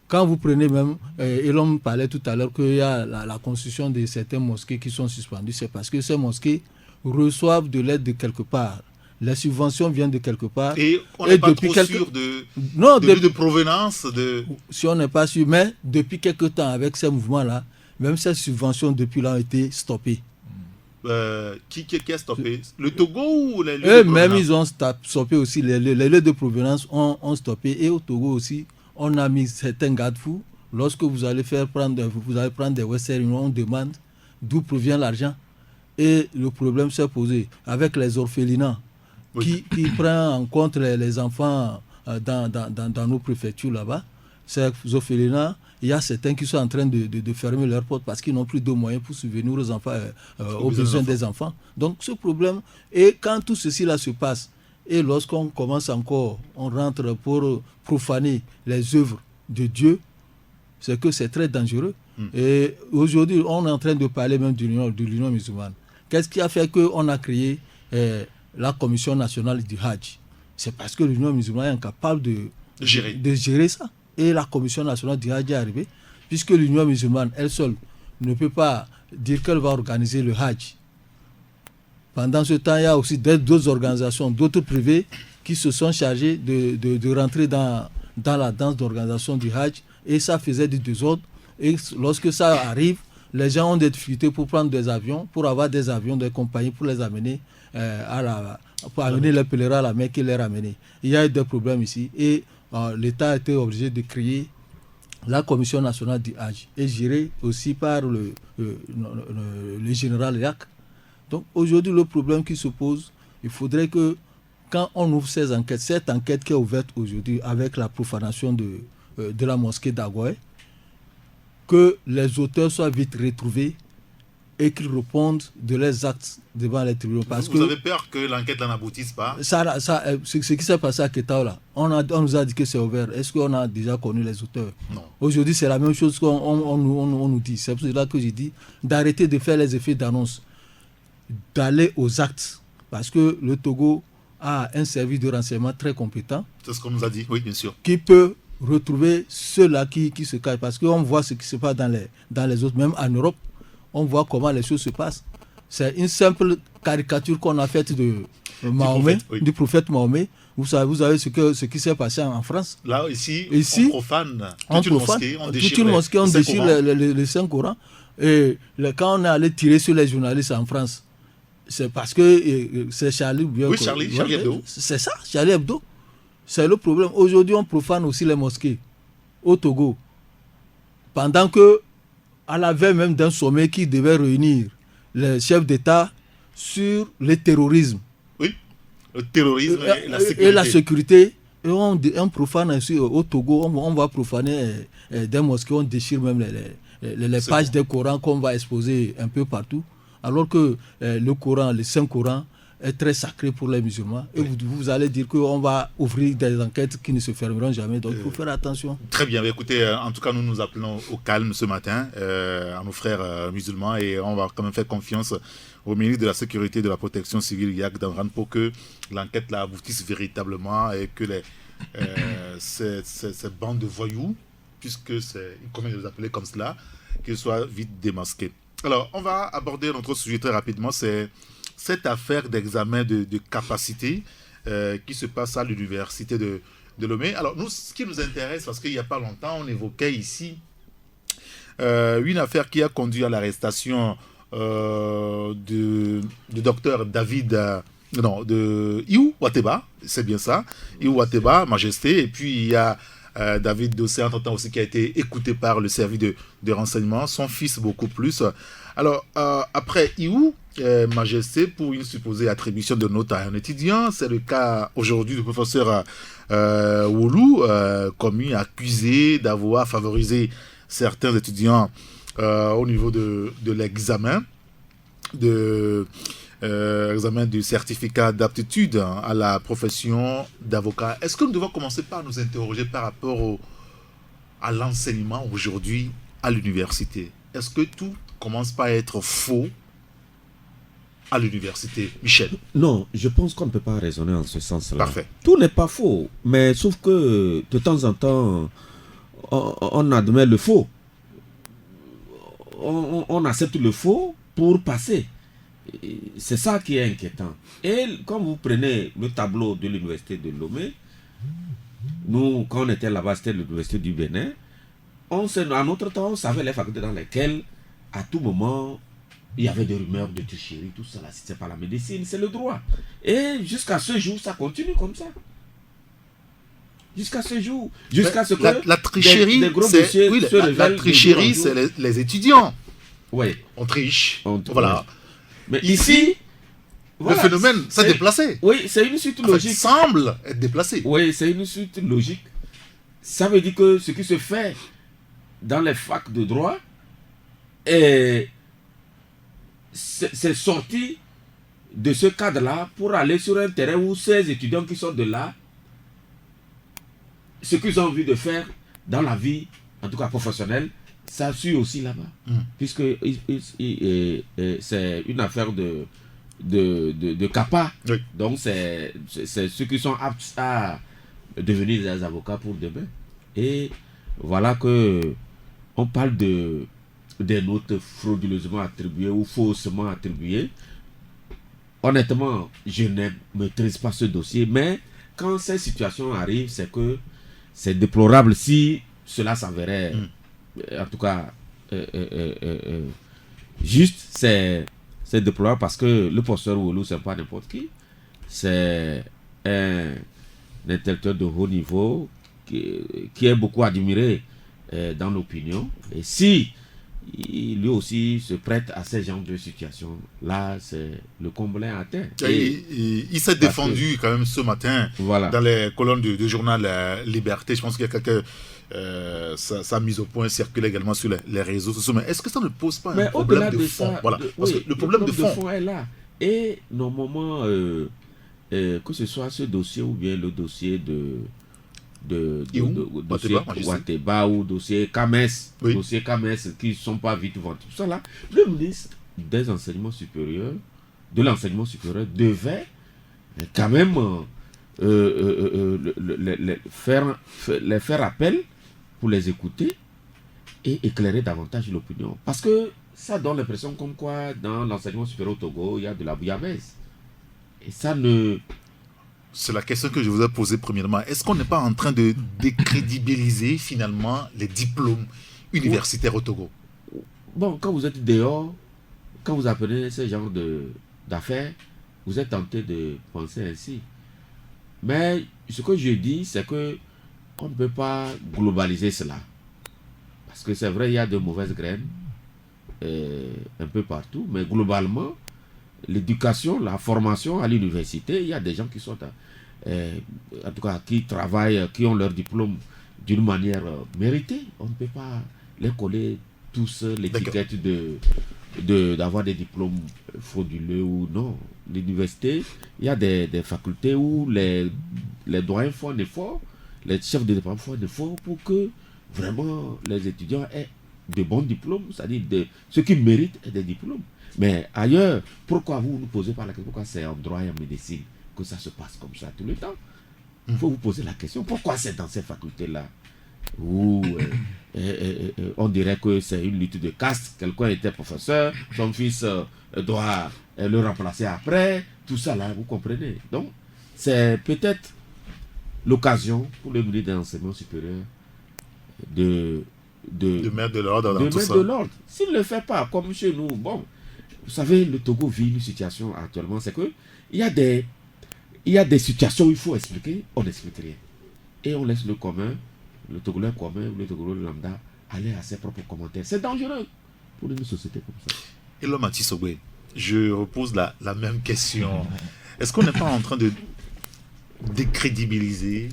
Quand vous prenez même, et l'on parlait tout à l'heure qu'il y a la construction de certaines mosquées qui sont suspendues, c'est parce que ces mosquées reçoivent de l'aide de quelque part. Les subventions viennent de quelque part. Et on n'est pas trop sûr de provenance de... Si on n'est pas sûr, mais depuis quelque temps, avec ces mouvements-là, même ces subventions depuis là ont été stoppées. Qui a stoppé? Le Togo ou les lieux de provenance? Même ils ont stoppé aussi, les lieux de provenance ont stoppé. Et au Togo aussi, on a mis certains garde-fous. Lorsque vous allez prendre des Western Union, on demande d'où provient l'argent. Et le problème s'est posé avec les orphelinats. Oui. Qui prend en compte les enfants dans nos préfectures là-bas. Ces orphelinats, il y a certains qui sont en train de fermer leurs portes parce qu'ils n'ont plus de moyens pour subvenir aux enfants, aux besoins des enfants. Donc ce problème, et quand tout ceci là se passe, et lorsqu'on commence encore, on rentre pour profaner les œuvres de Dieu, c'est que c'est très dangereux. Et aujourd'hui, on est en train de parler même de l'Union musulmane. Qu'est-ce qui a fait qu'on a créé la Commission nationale du Hajj? C'est parce que l'Union musulmane est incapable de gérer ça. Et la Commission nationale du Hajj est arrivée, puisque l'Union musulmane, elle seule, ne peut pas dire qu'elle va organiser le Hajj. Pendant ce temps, il y a aussi d'autres organisations, d'autres privés qui se sont chargés de rentrer dans la danse d'organisation du Hajj, et ça faisait du désordre. Et lorsque ça arrive, les gens ont des difficultés pour prendre des avions, pour avoir des avions, des compagnies, pour les amener pour amener les pèlerins à la Mecque et les ramener. Il y a eu des problèmes ici. Et l'État a été obligé de créer la Commission nationale du Hajj et gérée aussi par le général Yak. Donc aujourd'hui, le problème qui se pose, il faudrait que quand on ouvre ces enquêtes, cette enquête qui est ouverte aujourd'hui avec la profanation de la mosquée d'Agoye, que les auteurs soient vite retrouvés et qu'ils répondent de leurs actes devant les tribunaux. Vous avez peur que l'enquête n'en aboutisse pas? Ce qui s'est passé à Ketao, là, on nous a dit que c'est ouvert. Est-ce qu'on a déjà connu les auteurs? Non. Aujourd'hui, c'est la même chose qu'on nous dit. C'est pour cela que j'ai dit d'arrêter de faire les effets d'annonce, d'aller aux actes. Parce que le Togo a un service de renseignement très compétent. C'est ce qu'on nous a dit, oui, bien sûr. Qui peut retrouver ceux-là qui se cachent. Parce qu'on voit ce qui se passe dans les autres, même en Europe. On voit comment les choses se passent. C'est une simple caricature qu'on a faite de Mahomet, du prophète Mahomet. Vous savez ce qui s'est passé en France. Là, ici on profane toute une mosquée, on déchire le Saint-Coran. Et quand on est allé tirer sur les journalistes en France, c'est parce que c'est Charlie Hebdo. C'est ça, Charlie Hebdo. C'est le problème. Aujourd'hui, on profane aussi les mosquées au Togo. Pendant que à la veille même d'un sommet qui devait réunir les chefs d'État sur le terrorisme. Oui, le terrorisme et la sécurité. Et on profane aussi au Togo, on va profaner des mosquées, on déchire même les pages des Corans qu'on va exposer un peu partout. Alors que le Coran, le Saint-Coran, est très sacré pour les musulmans. Et vous allez dire qu'on va ouvrir des enquêtes qui ne se fermeront jamais. Donc il faut faire attention. Très bien. Écoutez, en tout cas, nous nous appelons au calme ce matin à nos frères musulmans et on va quand même faire confiance au ministre de la Sécurité et de la Protection civile, Yak Damran, pour que l'enquête là aboutisse véritablement et que ces bandes de voyous, puisque c'est comment les appeler comme cela, qu'ils soient vite démasqués. Alors, on va aborder notre sujet très rapidement, c'est cette affaire d'examen de capacité qui se passe à l'université de Lomé. Alors, nous, ce qui nous intéresse, parce qu'il n'y a pas longtemps, on évoquait ici une affaire qui a conduit à l'arrestation du docteur David Non, de Iou Wateba, c'est bien ça. Iou Wateba, Majesté. Et puis il y a David Dossé, entre-temps aussi, qui a été écouté par le service de renseignement. Son fils, beaucoup plus. Alors, après Iou, Majesté, pour une supposée attribution de notes à un étudiant, c'est le cas aujourd'hui du professeur Woulou, commis, accusé d'avoir favorisé certains étudiants au niveau de l'examen examen du certificat d'aptitude à la profession d'avocat. Est-ce que nous devons commencer par nous interroger par rapport à l'enseignement aujourd'hui à l'université? Est-ce que tout commence par être faux à l'université, Michel? Non, je pense qu'on ne peut pas raisonner en ce sens-là. Parfait. Tout n'est pas faux, mais sauf que de temps en temps, on admet le faux. On accepte le faux pour passer. C'est ça qui est inquiétant. Et quand vous prenez le tableau de l'université de Lomé, nous, quand on était là-bas, c'était l'université du Bénin, à notre temps, on savait les facultés dans lesquelles, à tout moment, il y avait des rumeurs de tricherie, tout ça, là, si c'est pas la médecine, c'est le droit. Et jusqu'à ce jour, ça continue comme ça. Jusqu'à ce jour. Jusqu'à ce que la tricherie, des gros dossiers se révèlent. La tricherie, c'est les étudiants. Oui. On triche. Voilà. Mais ici, le phénomène s'est déplacé. Oui, c'est une suite logique. Ça semble être déplacé. Oui, c'est une suite logique. Ça veut dire que ce qui se fait dans les facs de droit, c'est sorti de ce cadre-là pour aller sur un terrain où ces étudiants qui sont de là, ce qu'ils ont envie de faire dans la vie, en tout cas professionnelle, ça suit aussi là-bas. Puisque c'est une affaire de CAPA. Oui. Donc c'est ceux qui sont aptes à devenir des avocats pour demain. Et voilà que on parle des notes frauduleusement attribuées ou faussement attribuées. Honnêtement, je ne maîtrise pas ce dossier, mais quand ces situations arrivent, c'est que c'est déplorable si cela s'avérait, en tout cas, juste, c'est déplorable parce que le professeur Woulou, c'est pas n'importe qui. C'est un intellectuel de haut niveau qui est beaucoup admiré dans l'opinion. Et si lui aussi se prête à ce genre de situation, là, c'est le comble atteint. Il s'est défendu quand même ce matin dans les colonnes du journal Liberté. Je pense qu'il y a quelques... sa mise au point circule également sur les réseaux sociaux. Mais est-ce que ça ne pose pas un problème de fond? Parce que le problème de fond est là. Et normalement, que ce soit ce dossier ou bien le dossier dossier Wateba ou dossier Kames, dossier Kames qui ne sont pas vite vendus, tout ça là, le ministre des enseignements supérieurs, de l'enseignement supérieur devait quand même les faire appel pour les écouter et éclairer davantage l'opinion. Parce que ça donne l'impression comme quoi dans l'enseignement supérieur au Togo, il y a de la bouillabaisse. Et ça ne... C'est la question que je vous ai posée premièrement. Est-ce qu'on n'est pas en train de décrédibiliser finalement les diplômes universitaires au Togo? Bon, quand vous êtes dehors, quand vous apprenez ce genre d'affaires, vous êtes tenté de penser ainsi. Mais ce que je dis, c'est que on ne peut pas globaliser cela. Parce que c'est vrai, il y a de mauvaises graines un peu partout, mais globalement, l'éducation, la formation à l'université, il y a des gens qui sont, en tout cas, qui travaillent, qui ont leur diplôme d'une manière méritée. On ne peut pas les coller tous l'étiquette d'avoir des diplômes frauduleux ou non. L'université, il y a des facultés où les doyens font un effort, les chefs de département font un effort pour que vraiment les étudiants aient de bons diplômes, c'est-à-dire ceux qui méritent des diplômes. Mais ailleurs, pourquoi vous nous posez pas la question? Pourquoi c'est en droit et en médecine que ça se passe comme ça tout le temps? Il faut vous poser la question. Pourquoi c'est dans ces facultés-là où on dirait que c'est une lutte de caste? Quelqu'un était professeur, son fils doit le remplacer après. Tout ça là, vous comprenez? Donc, c'est peut-être l'occasion pour le ministre de l'enseignement supérieur de mettre de l'ordre dans tout ça. S'il ne le fait pas, comme chez nous, bon... Vous savez, le Togo vit une situation actuellement, c'est que il y a des situations où il faut expliquer, on n'explique rien. Et on laisse le commun, le Togolais commun ou le Togolais lambda aller à ses propres commentaires. C'est dangereux pour une société comme ça. Et l'homme à Tisogwe, je repose la même question. Est-ce qu'on n'est pas en train de décrédibiliser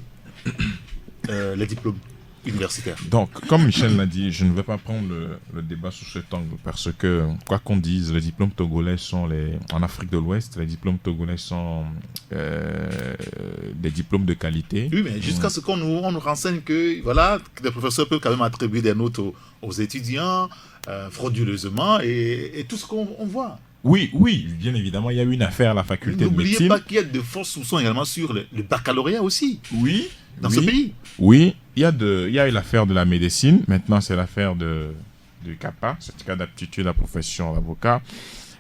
les diplômes universitaires? Donc, comme Michel l'a dit, je ne vais pas prendre le débat sous cet angle parce que, quoi qu'on dise, les diplômes togolais sont en Afrique de l'Ouest, les diplômes togolais sont des diplômes de qualité. Oui, mais jusqu'à ce qu'on nous renseigne que, voilà, les professeurs peuvent quand même attribuer des notes aux étudiants frauduleusement et tout ce qu'on voit. Oui, bien évidemment, il y a eu une affaire à la faculté de médecine. N'oubliez pas qu'il y a de forts soupçons également sur le baccalauréat aussi. Oui. Dans ce pays. Oui, il y a eu l'affaire de la médecine. Maintenant, c'est l'affaire du CAPA, certificat d'aptitude à la profession d'avocat.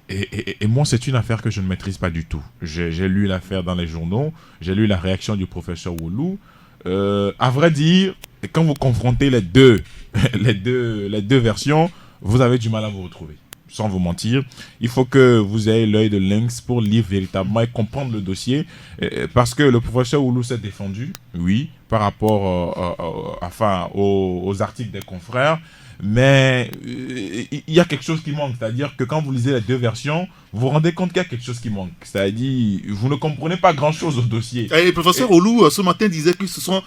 Et moi, c'est une affaire que je ne maîtrise pas du tout. J'ai lu l'affaire dans les journaux. J'ai lu la réaction du professeur Wolu. À vrai dire, quand vous confrontez les deux versions, vous avez du mal à vous retrouver. Sans vous mentir, il faut que vous ayez l'œil de lynx pour lire véritablement et comprendre le dossier, parce que le professeur Oulou s'est défendu, oui, par rapport aux articles des confrères, mais il y a quelque chose qui manque, c'est-à-dire que quand vous lisez les deux versions, vous vous rendez compte qu'il y a quelque chose qui manque, c'est-à-dire vous ne comprenez pas grand-chose au dossier. Et le professeur Oulou, ce matin, disait que ce sont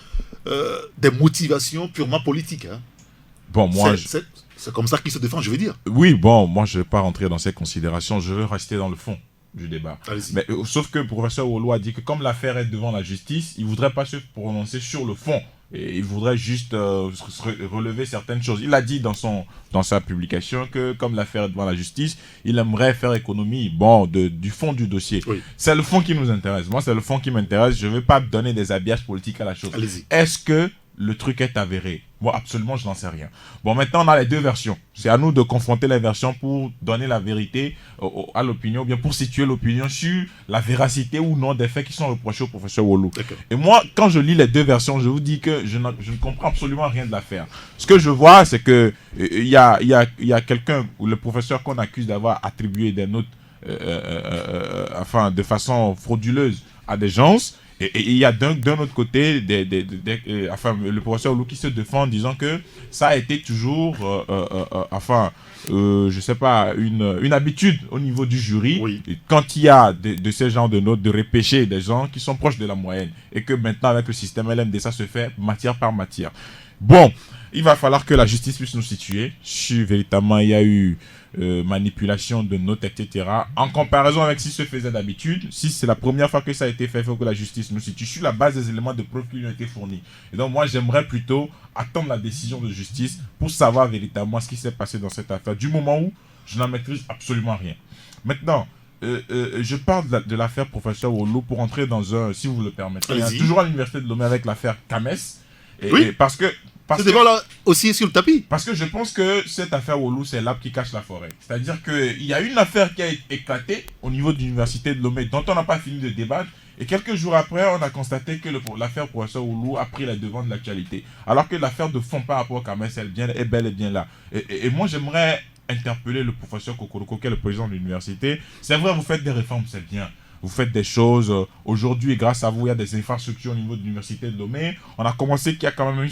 des motivations purement politiques. Hein. Bon, moi... C'est comme ça qu'il se défend, je veux dire. Oui, bon, moi je ne vais pas rentrer dans ces considérations, je veux rester dans le fond du débat. Mais, sauf que le professeur Wolo a dit que comme l'affaire est devant la justice, il ne voudrait pas se prononcer sur le fond. Et il voudrait juste relever certaines choses. Il a dit dans sa publication que comme l'affaire est devant la justice, il aimerait faire économie du fond du dossier. Oui. C'est le fond qui nous intéresse. Moi, c'est le fond qui m'intéresse. Je ne veux pas donner des habillages politiques à la chose. Allez-y. Est-ce que le truc est avéré? Moi, absolument, je n'en sais rien. Bon, maintenant, on a les deux versions. C'est à nous de confronter les versions pour donner la vérité à l'opinion, ou bien pour situer l'opinion sur la véracité ou non des faits qui sont reprochés au professeur Wolo. Et moi, quand je lis les deux versions, je vous dis que je ne comprends absolument rien de l'affaire. Ce que je vois, c'est que il y a quelqu'un, ou le professeur qu'on accuse d'avoir attribué des notes de façon frauduleuse à des gens. Et il y a d'un autre côté le professeur Lou qui se défend en disant que ça a été toujours je sais pas, une habitude au niveau du jury, oui. Quand il y a de ces genres de notes, de repêcher des gens qui sont proches de la moyenne et que maintenant avec le système LMD ça se fait matière par matière. Bon, il va falloir que la justice puisse nous situer si véritablement il y a eu manipulation de notes, etc. En comparaison avec ce qui se faisait d'habitude, si c'est la première fois que ça a été fait, il faut que la justice nous situe sur la base des éléments de preuve qui lui ont été fournis. Et donc moi, j'aimerais plutôt attendre la décision de justice pour savoir véritablement ce qui s'est passé dans cette affaire, du moment où je n'en maîtrise absolument rien. Maintenant, je parle de l'affaire professeur Wolo pour entrer dans si vous le permettez, toujours à l'université de Lomé avec l'affaire Kames. Oui. Parce que ce débat-là aussi sur le tapis. Parce que je pense que cette affaire Wolo, c'est l'arbre qui cache la forêt. C'est-à-dire qu'il y a une affaire qui a éclaté au niveau de l'université de Lomé, dont on n'a pas fini de débattre. Et quelques jours après, on a constaté que l'affaire professeur Wolo a pris les devants de l'actualité. Alors que l'affaire de fond par rapport à Kames est bel et bien là. Et moi, j'aimerais interpeller le professeur Kokoroko, qui est le président de l'université. C'est vrai, vous faites des réformes, c'est bien. Vous faites des choses. Aujourd'hui, grâce à vous, il y a des infrastructures au niveau de l'université de Lomé. On a commencé qu'il y a quand même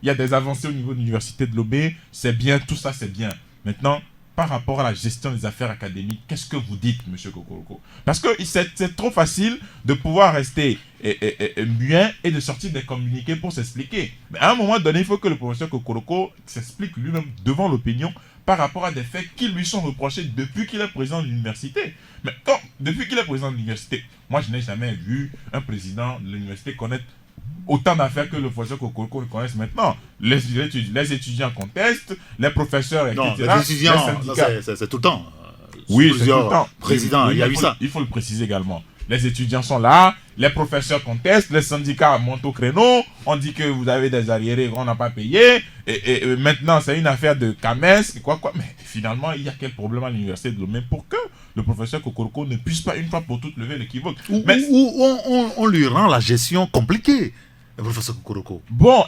il y a des avancées au niveau de l'université de Lomé. C'est bien, tout ça, c'est bien. Maintenant, par rapport à la gestion des affaires académiques, qu'est-ce que vous dites, M. Kokoroko? Parce que c'est trop facile de pouvoir rester muet et de sortir des communiqués pour s'expliquer. Mais à un moment donné, il faut que le professeur Kokoroko s'explique lui-même devant l'opinion par rapport à des faits qui lui sont reprochés depuis qu'il est président de l'université. Mais depuis qu'il est président de l'université, moi je n'ai jamais vu un président de l'université connaître autant d'affaires que le professeur Kokoroko le connaisse maintenant. Les étudiants contestent, les professeurs, etc. Non, les étudiants, c'est tout le temps. Oui, c'est tout le temps. Président, il y a eu ça. Il faut le préciser également. Les étudiants sont là, les professeurs contestent, les syndicats montent au créneau, on dit que vous avez des arriérés qu'on n'a pas payé, et maintenant c'est une affaire de Kames, quoi. Mais finalement, il y a quel problème à l'université de Lomé pour que le professeur Kokoroko ne puisse pas une fois pour toutes lever l'équivoque. Ou on lui rend la gestion compliquée, le professeur Kokoroko. Bon,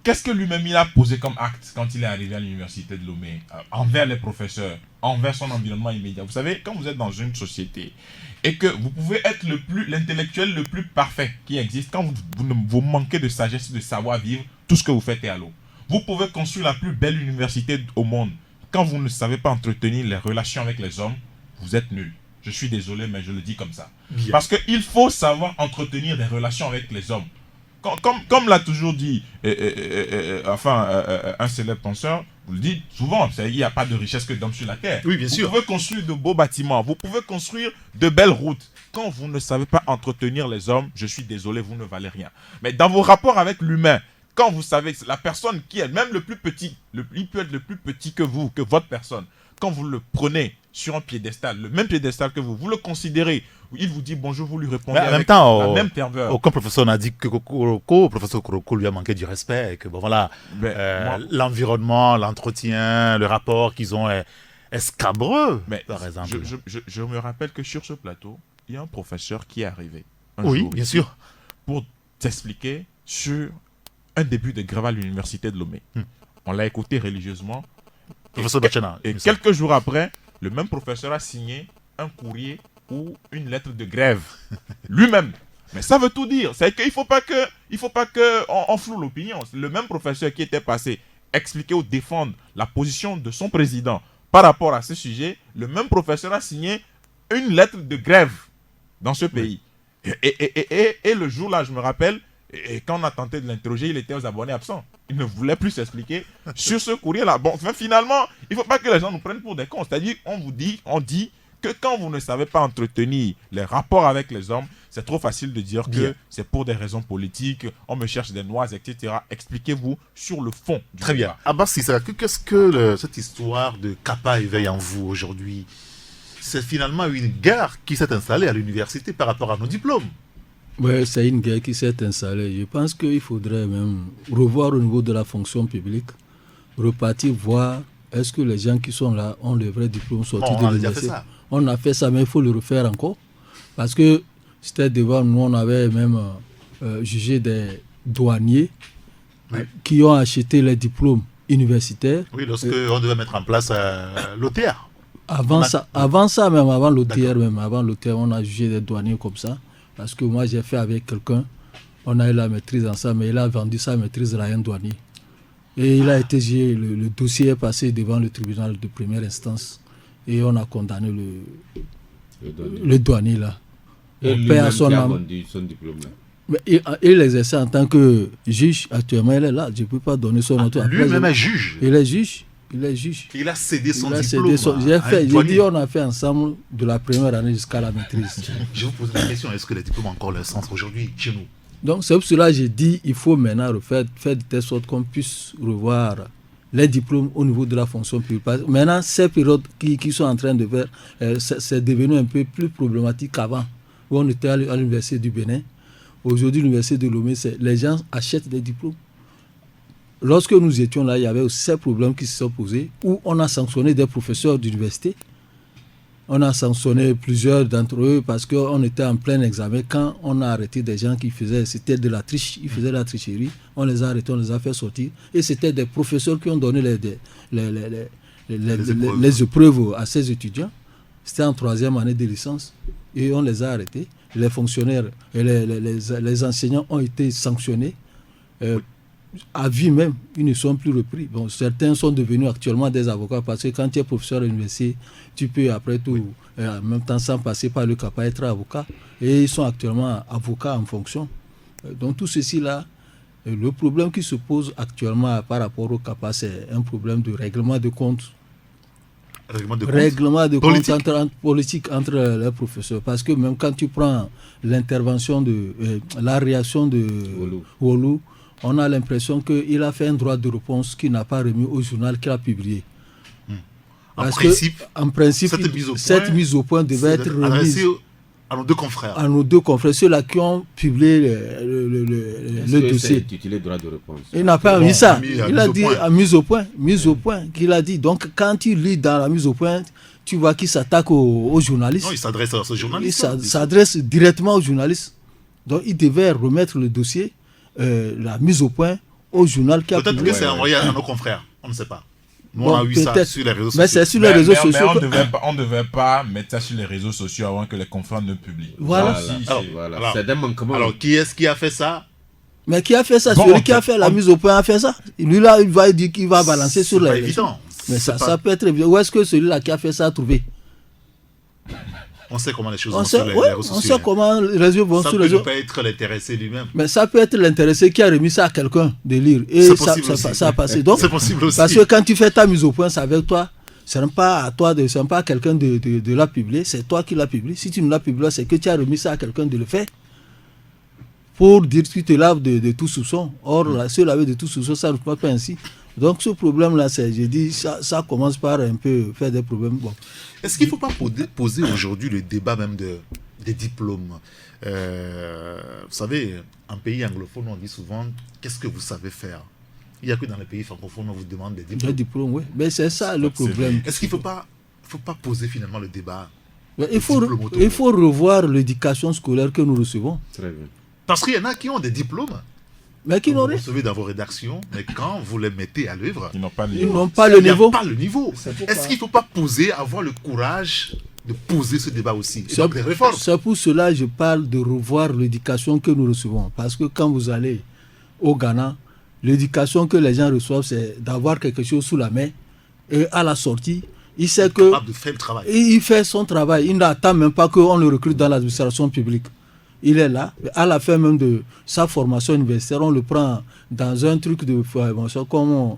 qu'est-ce que lui-même il a posé comme acte quand il est arrivé à l'université de Lomé, envers les professeurs, envers son environnement immédiat? Vous savez, quand vous êtes dans une société et que vous pouvez être l'intellectuel le plus parfait qui existe, quand vous manquez de sagesse, de savoir-vivre, tout ce que vous faites est à l'eau. Vous pouvez construire la plus belle université au monde. Quand vous ne savez pas entretenir les relations avec les hommes, vous êtes nul. Je suis désolé, mais je le dis comme ça. Bien. Parce qu'il faut savoir entretenir des relations avec les hommes. Comme l'a toujours dit un célèbre penseur, vous le dites souvent, il n'y a pas de richesse que d'hommes sur la terre. Oui, bien sûr. Vous pouvez construire de beaux bâtiments, vous pouvez construire de belles routes. Quand vous ne savez pas entretenir les hommes, je suis désolé, vous ne valez rien. Mais dans vos rapports avec l'humain, quand vous savez que la personne qui est même le plus petit, il peut être le plus petit que vous, que votre personne, quand vous le prenez sur un piédestal, le même piédestal que vous le considérez, il vous dit bonjour, vous lui répondez en avec même temps, la même ferveur. Aucun professeur n'a dit que le professeur Koroko lui a manqué du respect et que l'environnement, l'entretien, le rapport qu'ils ont est scabreux, par exemple. Je me rappelle que sur ce plateau, il y a un professeur qui est arrivé un jour, bien sûr, pour t'expliquer sur un début de grève à l'université de Lomé. On l'a écouté religieusement. Professeur Bachana. Et quelques jours après, le même professeur a signé un courrier ou une lettre de grève lui-même. Mais ça veut tout dire. C'est qu'il ne faut pas qu'on floue l'opinion. Le même professeur qui était passé expliquer ou défendre la position de son président par rapport à ce sujet, le même professeur a signé une lettre de grève dans ce pays. Et le jour-là, je me rappelle, et quand on a tenté de l'interroger, il était aux abonnés absents. Il ne voulait plus s'expliquer sur ce courrier-là. Bon, finalement, il ne faut pas que les gens nous prennent pour des cons. C'est-à-dire, on dit que quand vous ne savez pas entretenir les rapports avec les hommes, c'est trop facile de dire que c'est pour des raisons politiques, on me cherche des noises, etc. Expliquez-vous sur le fond du Très débat. bien. Abbas Sissa, qu'est-ce que cette histoire de Kappa éveille en vous aujourd'hui? C'est finalement une guerre qui s'est installée à l'université par rapport à nos diplômes. Oui, c'est une guerre qui s'est installée. Je pense qu'il faudrait même revoir au niveau de la fonction publique, repartir voir est-ce que les gens qui sont là ont le vrai diplôme sorti de l'université. On a fait ça, mais il faut le refaire encore. Parce que c'était devant nous, on avait même jugé des douaniers qui ont acheté les diplômes universitaires. Oui, lorsqu'on devait mettre en place l'OTR. Avant l'OTR, on a jugé des douaniers comme ça. Parce que moi, j'ai fait avec quelqu'un, on a eu la maîtrise en ça, mais il a vendu sa maîtrise à un douanier. Et il a été jugé, le dossier est passé devant le tribunal de première instance. Et on a condamné le douanier là. Et lui a vendu son diplôme là. Mais il exerçait en tant que juge. Actuellement, il est là. Je ne peux pas donner son nom. Lui-même est juge. Il est juge. Il est juge. Il a cédé son diplôme. J'ai dit, on a fait ensemble de la première année jusqu'à la maîtrise. Je vous pose la question, est-ce que les diplômes ont encore leur sens aujourd'hui chez nous? Donc c'est pour cela que j'ai dit il faut maintenant faire de telle sorte qu'on puisse revoir les diplômes au niveau de la fonction publique. Maintenant, ces périodes qui sont en train de faire, c'est devenu un peu plus problématique qu'avant, où on était à l'université du Bénin. Aujourd'hui, l'université de Lomé, les gens achètent des diplômes. Lorsque nous étions là, il y avait aussi ces problèmes qui se sont posés, où on a sanctionné des professeurs d'université. On a sanctionné plusieurs d'entre eux parce qu'on était en plein examen. Quand on a arrêté des gens qui faisaient, c'était de la triche, ils faisaient de la tricherie, on les a arrêtés, on les a fait sortir. Et c'était des professeurs qui ont donné les épreuves à ces étudiants. C'était en 3e année de licence. Et on les a arrêtés. Les fonctionnaires et les enseignants ont été sanctionnés. À vie même, ils ne sont plus repris. Bon, certains sont devenus actuellement des avocats parce que quand tu es professeur à l'université, tu peux après tout, en même temps sans passer par le CAPA, être avocat. Et ils sont actuellement avocats en fonction. Donc tout ceci là, le problème qui se pose actuellement par rapport au CAPA, c'est un problème de règlement de compte. Règlement de compte politique entre les professeurs. Parce que même quand tu prends l'intervention de la réaction de Wolu, on a l'impression qu'il a fait un droit de réponse qu'il n'a pas remis au journal qu'il a publié. En principe, cette mise au point devait être remise à nos deux confrères. À nos deux confrères, ceux-là qui ont publié le dossier. Intitulé droit de réponse. Il n'a pas mis ça. Il a dit à mise au point. Mise au point qu'il a dit. Donc quand tu lis dans la mise au point, tu vois qu'il s'attaque aux journalistes. Non, il s'adresse à ce journaliste. Il s'adresse directement aux journalistes. Donc il devait remettre le dossier, la mise au point au journal qui a Peut-être publié. que c'est envoyé à nos confrères, on ne sait pas. Nous, Bon, on a vu ça peut-être. sur les réseaux Mais sociaux. c'est sur les réseaux sociaux. On ne devait pas mettre ça sur les réseaux sociaux avant que les confrères ne publient. Voilà. Alors, C'est des manquements. alors, qui est-ce qui a fait ça? Mais qui a fait ça? Bon, Celui qui a fait la mise au point a fait ça. Lui là, il va dire qu'il va balancer sur C'est les pas réseaux. évident. Mais C'est ça pas- peut être évident. Où est-ce que celui-là qui a fait ça a trouvé? On sait comment les choses On vont sait, sur les ouais, réseaux on sociaux. sait comment les réseaux vont Ça sur peut les ne réseaux. pas être l'intéressé lui-même. Mais ça peut être l'intéressé qui a remis ça à quelqu'un de lire. Et C'est ça, possible aussi. ça a passé. Donc, C'est possible aussi. parce que quand tu fais ta mise au point, c'est avec toi. Ce n'est pas à toi, ce n'est pas à quelqu'un de la publier, c'est toi qui l'as publié. Si tu ne l'as publié, c'est que tu as remis ça à quelqu'un de le faire. Pour dire que tu te laves de tout soupçon. Or, se laver de tout soupçon, ça ne peut pas ainsi. Donc, ce problème-là, j'ai dit, ça commence par un peu faire des problèmes. Bon. Est-ce qu'il ne faut pas poser aujourd'hui le débat même des diplômes? Vous savez, en pays anglophone, on dit souvent qu'est-ce que vous savez faire? Il n'y a que dans les pays francophones on vous demande des Le diplômes. diplôme, oui. Mais c'est ça le problème. Est-ce qu'il ne faut pas poser finalement le débat? Mais Le diplôme autour. il faut revoir l'éducation scolaire que nous recevons. Très bien. Parce qu'il y en a qui ont des diplômes, Mais qui que vous n'ont rien. recevez dans vos rédactions, mais quand vous les mettez à l'œuvre, Ils n'ont pas le Ils niveau. n'ont pas le il n'y a niveau. pas le niveau. Est-ce qu'il ne faut pas poser, avoir le courage de poser ce débat aussi? Et donc des réformes. C'est pour cela que je parle de revoir l'éducation que nous recevons. Parce que quand vous allez au Ghana, l'éducation que les gens reçoivent, c'est d'avoir quelque chose sous la main. Et à la sortie, il sait que Capable de faire le travail. il fait son travail. Il n'attend même pas qu'on le recrute dans l'administration publique. Il est là. À la fin même de sa formation universitaire, on le prend dans un truc de formation, comme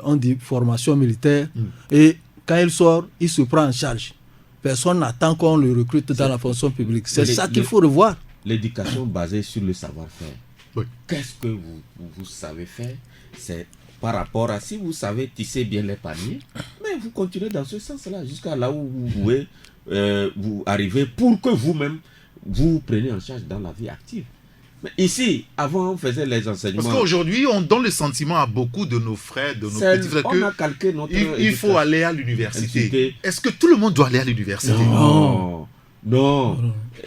on dit, formation militaire. Et quand il sort, il se prend en charge. Personne n'attend qu'on le recrute dans la fonction publique. C'est ça qu'il faut revoir. L'éducation basée sur le savoir-faire. Oui. Qu'est-ce que vous savez faire? C'est par rapport à si vous savez tisser bien les paniers, mais vous continuez dans ce sens-là jusqu'à là où vous pouvez vous arriver pour que vous-même vous preniez en charge dans la vie active. Mais ici, avant, on faisait les enseignements. Parce qu'aujourd'hui, on donne le sentiment à beaucoup de nos frères, de nos C'est- petits frères, on a calqué notre il faut éducation. aller à l'université. Université. Est-ce que tout le monde doit aller à l'université? Non.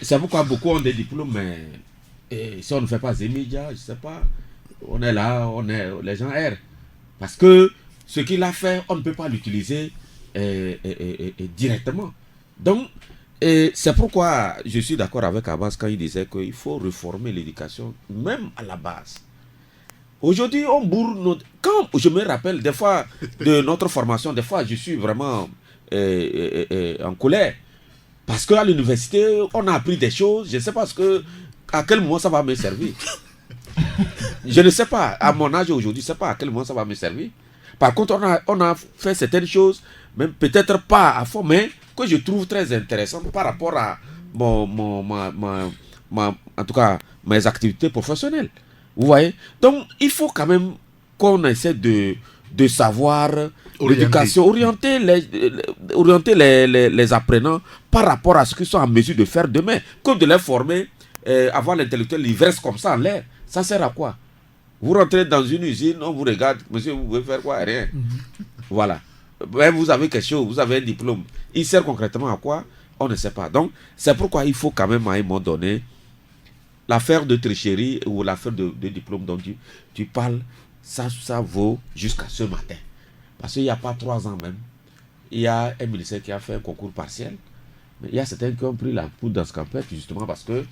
C'est pourquoi beaucoup ont des diplômes, mais si on ne fait pas des médias, je ne sais pas, on est là, les gens errent. Parce que ce qu'il a fait, on ne peut pas l'utiliser directement. Donc, c'est pourquoi je suis d'accord avec Abbas quand il disait qu'il faut réformer l'éducation, même à la base. Aujourd'hui, on bourre notre... Quand je me rappelle des fois de notre formation, des fois je suis vraiment en colère. Parce qu'à l'université, on a appris des choses, je ne sais pas à quel moment ça va me servir. Je ne sais pas, à mon âge aujourd'hui, je ne sais pas à quel moment ça va me servir. Par contre, on a fait certaines choses, même peut-être pas à fond, mais que je trouve très intéressantes par rapport à en tout cas, mes activités professionnelles. Vous voyez? Donc, il faut quand même qu'on essaie de savoir l'éducation, orienter les apprenants par rapport à ce qu'ils sont en mesure de faire demain. Comme de les former, avoir l'intellectuel l'ivresse comme ça en l'air. Ça sert à quoi? Vous rentrez dans une usine, on vous regarde, monsieur, vous pouvez faire quoi? Rien. Voilà. Mais vous avez quelque chose, vous avez un diplôme. Il sert concrètement à quoi? On ne sait pas. Donc, c'est pourquoi il faut quand même à un moment donné, l'affaire de tricherie ou l'affaire de diplôme dont tu parles, ça vaut jusqu'à ce matin. Parce qu'il n'y a pas 3 ans même, il y a un ministère qui a fait un concours partiel. Mais il y a certains qui ont pris la poudre dans ce campette justement parce que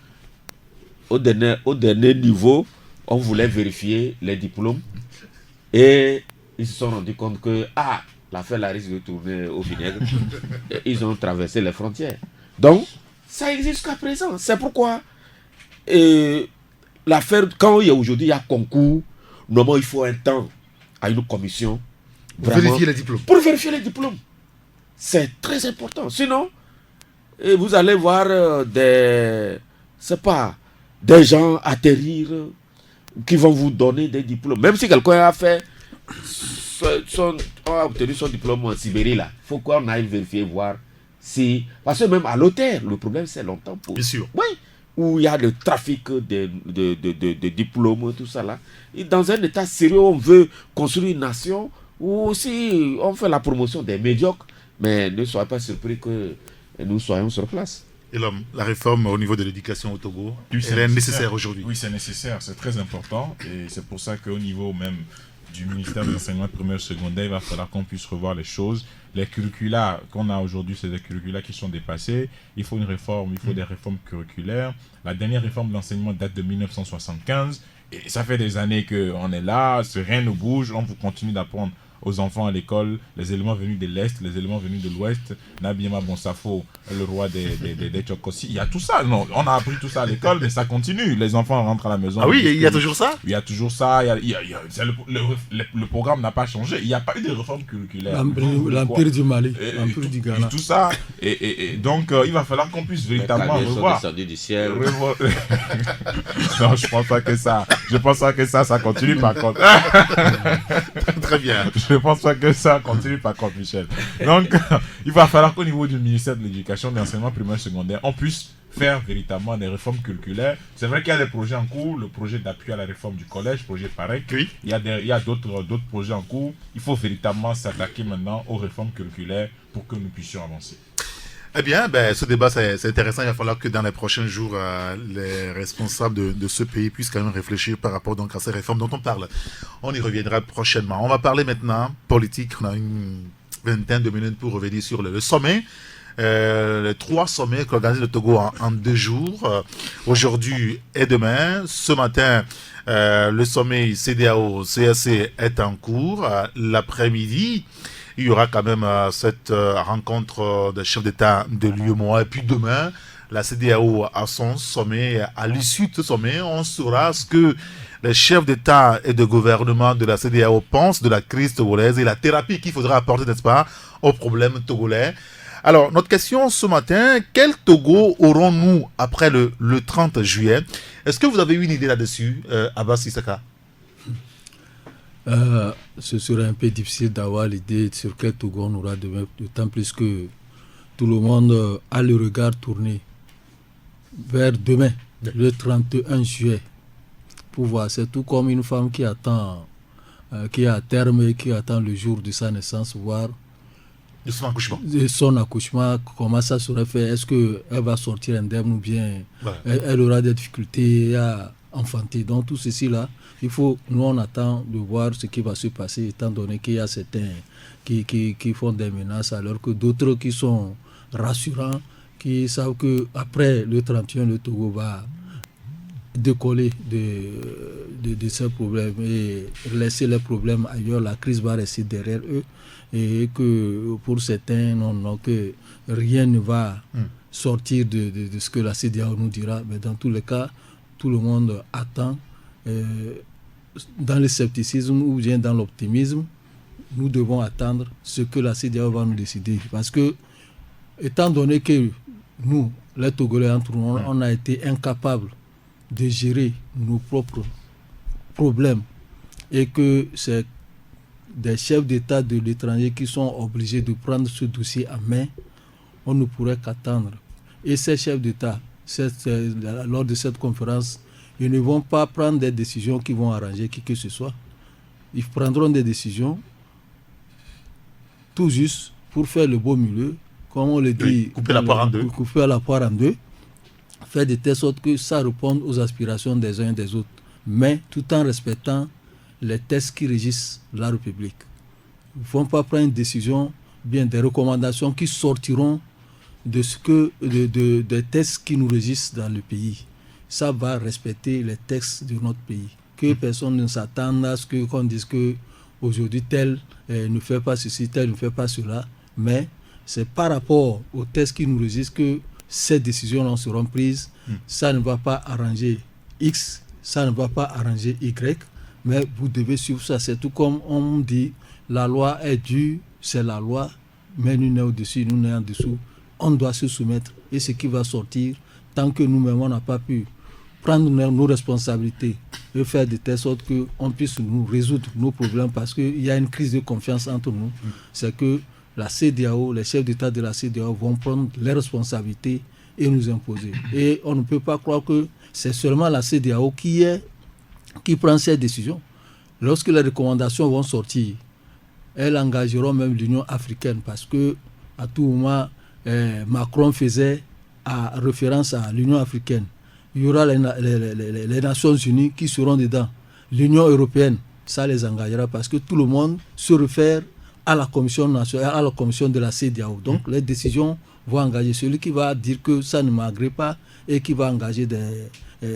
au dernier niveau, on voulait vérifier les diplômes et ils se sont rendus compte que l'affaire la risque de tourner au vinaigre. Et ils ont traversé les frontières. Donc, ça existe jusqu'à présent. C'est pourquoi l'affaire, quand aujourd'hui il y a concours, normalement il faut un temps à une commission Pour vérifier les diplômes. Pour vérifier les diplômes. C'est très important. Sinon, vous allez voir des gens atterrir qui vont vous donner des diplômes. Même si quelqu'un a fait a obtenu son diplôme en Sibérie, là, il faut qu'on aille vérifier, voir si... Parce que même à l'hôtel, le problème c'est longtemps pour... Bien sûr. Oui, où il y a le trafic de diplômes, tout ça là. Et dans un état sérieux, on veut construire une nation, ou aussi on fait la promotion des médiocres, mais ne soyez pas surpris que nous soyons sur place. Et la réforme au niveau de l'éducation au Togo, Oui, elle est nécessaire aujourd'hui. Oui, c'est nécessaire, c'est très important. Et c'est pour ça qu'au niveau même du ministère de l'enseignement primaire et secondaire, il va falloir qu'on puisse revoir les choses. Les curricula qu'on a aujourd'hui, c'est des curricula qui sont dépassés. Il faut une réforme, il faut des réformes curriculaires. La dernière réforme de l'enseignement date de 1975. Et ça fait des années qu'on est là, rien ne bouge, on continue d'apprendre aux enfants à l'école les éléments venus de l'Est, les éléments venus de l'Ouest, Nabiema Bonsafo, le roi des Tchokossi. Il y a tout ça. Non, on a appris tout ça à l'école, mais ça continue. Les enfants rentrent à la maison. Ah oui, il y a toujours ça? Il y a toujours ça. Le programme n'a pas changé. Il n'y a pas eu de réforme curriculaire. L'Empire du Mali, l'Empire du Ghana. Tout ça. Et donc, il va falloir qu'on puisse véritablement revoir. Du ciel. Non, je pense pas que ça. Je pense pas que ça continue par contre. Très bien. Je pense pas que ça continue par contre, Michel. Donc, il va falloir qu'au niveau du ministère de l'Éducation, de l'enseignement primaire et secondaire, on puisse faire véritablement des réformes curriculaires. C'est vrai qu'il y a des projets en cours, le projet d'appui à la réforme du collège, projet pareil. Oui. Il y a d'autres projets en cours. Il faut véritablement s'attaquer maintenant aux réformes curriculaires pour que nous puissions avancer. Eh bien, ce débat, c'est intéressant. Il va falloir que dans les prochains jours, les responsables de ce pays puissent quand même réfléchir par rapport donc, à ces réformes dont on parle. On y reviendra prochainement. On va parler maintenant politique. On a une vingtaine de minutes pour revenir sur le sommet. Les 3 sommets qu'organise le Togo en 2 jours, aujourd'hui et demain. Ce matin, le sommet CEDEAO-CAC est en cours. L'après-midi, il y aura quand même cette rencontre des chefs d'État de l'UEMOA. Et puis demain, la CEDEAO a son sommet. À l'issue de ce sommet, on saura ce que les chefs d'État et de gouvernement de la CEDEAO pensent de la crise togolaise et la thérapie qu'il faudra apporter, n'est-ce pas, aux problèmes togolais. Alors, notre question ce matin, quel Togo aurons-nous après le 30 juillet? Est-ce que vous avez eu une idée là-dessus, Abbas Issaka? Ce serait un peu difficile d'avoir l'idée sur quel Togo on aura demain, d'autant plus que tout le monde a le regard tourné vers demain, le 31 juillet, pour voir. C'est tout comme une femme qui attend, qui est à terme et qui attend le jour de sa naissance, voir de son accouchement, comment ça serait fait, est-ce qu'elle va sortir indemne ou bien elle aura des difficultés à enfanter. Donc tout ceci là, nous on attend de voir ce qui va se passer, étant donné qu'il y a certains qui font des menaces, alors que d'autres qui sont rassurants, qui savent qu'après le 31, le Togo va décoller de ces problèmes et laisser les problèmes ailleurs, la crise va rester derrière eux, et que pour certains, que rien ne va sortir de ce que la CEDEAO nous dira. Mais dans tous les cas, tout le monde attend. Dans le scepticisme ou bien dans l'optimisme, nous devons attendre ce que la CEDEAO va nous décider. Parce que, étant donné que nous, les Togolais, entre nous, on a été incapables de gérer nos propres problèmes et que c'est des chefs d'État de l'étranger qui sont obligés de prendre ce dossier en main, on ne pourrait qu'attendre. Et ces chefs d'État, lors de cette conférence, ils ne vont pas prendre des décisions qui vont arranger qui que ce soit. Ils prendront des décisions tout juste pour faire le beau milieu, comme on le dit, couper la poire en deux, faire de telle sorte que ça réponde aux aspirations des uns et des autres, mais tout en respectant les textes qui régissent la République. Ils ne vont pas prendre une décision, bien des recommandations qui sortiront de des textes qui nous régissent dans le pays. Ça va respecter les textes de notre pays. Que personne ne s'attende à ce qu'on dise que aujourd'hui tel ne fait pas ceci, tel ne fait pas cela, mais c'est par rapport aux textes qui nous régissent que ces décisions-là seront prises. Ça ne va pas arranger X, ça ne va pas arranger Y, mais vous devez suivre ça. C'est tout comme on dit, la loi est due, c'est la loi, mais nous n'est au-dessus, nous n'est en dessous. On doit se soumettre et ce qui va sortir, tant que nous-mêmes on n'a pas pu prendre nos responsabilités et faire de telle sorte qu'on puisse nous résoudre nos problèmes, parce qu'il y a une crise de confiance entre nous. C'est que la CEDEAO, les chefs d'État de la CEDEAO vont prendre les responsabilités et nous imposer. Et on ne peut pas croire que c'est seulement la CEDEAO qui prend ces décisions. Lorsque les recommandations vont sortir, elles engageront même l'Union africaine, parce que à tout moment, Macron faisait a référence à l'Union africaine. Il y aura les Nations Unies qui seront dedans. L'Union européenne, ça les engagera parce que tout le monde se réfère à la Commission nationale, à la Commission de la CEDEAO. Donc les décisions vont engager celui qui va dire que ça ne m'agrée pas et qui va engager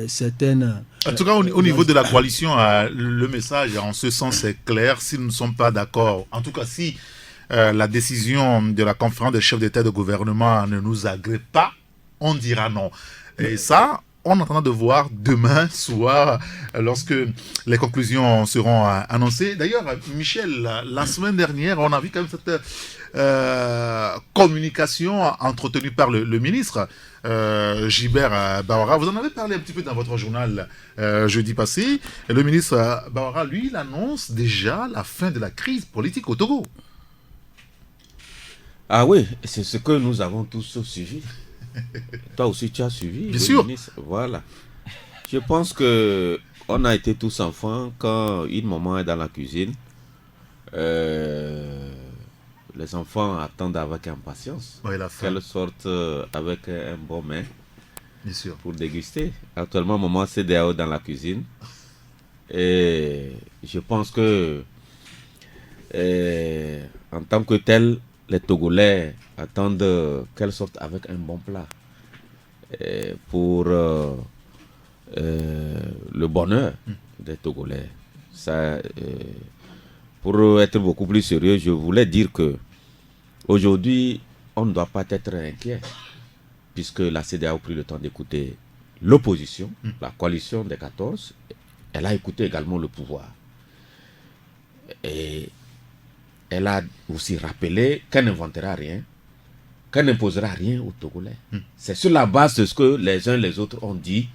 certaines... En tout cas, au niveau de la coalition, le message en ce sens est clair. Si nous ne sommes pas d'accord, en tout cas si la décision de la conférence des chefs d'État et de gouvernement ne nous agrée pas, on dira non. Et ça, on est en train de voir demain soir, lorsque les conclusions seront annoncées. D'ailleurs, Michel, la semaine dernière, on a vu quand même cette communication entretenue par le ministre Gilbert Bawara. Vous en avez parlé un petit peu dans votre journal jeudi passé. Et le ministre Bawara, lui, il annonce déjà la fin de la crise politique au Togo. Ah oui, c'est ce que nous avons tous suivi. Toi aussi, tu as suivi. Bien sûr. Ministre. Voilà. Je pense que on a été tous enfants quand une maman est dans la cuisine. Les enfants attendent avec impatience qu'elle sorte avec un bon mets. Bien sûr. Pour déguster. Actuellement, maman c'est CEDEAO dans la cuisine. Et je pense que en tant que tel, les Togolais attendent qu'elle sorte avec un bon plat pour le bonheur des Togolais. Ça, pour être beaucoup plus sérieux, je voulais dire que aujourd'hui, on ne doit pas être inquiet, puisque la CEDEAO a pris le temps d'écouter l'opposition, la coalition des 14. Elle a écouté également le pouvoir. Et elle a aussi rappelé qu'elle n'inventera rien, qu'elle n'imposera rien aux Togolais. C'est sur la base de ce que les uns et les autres ont dit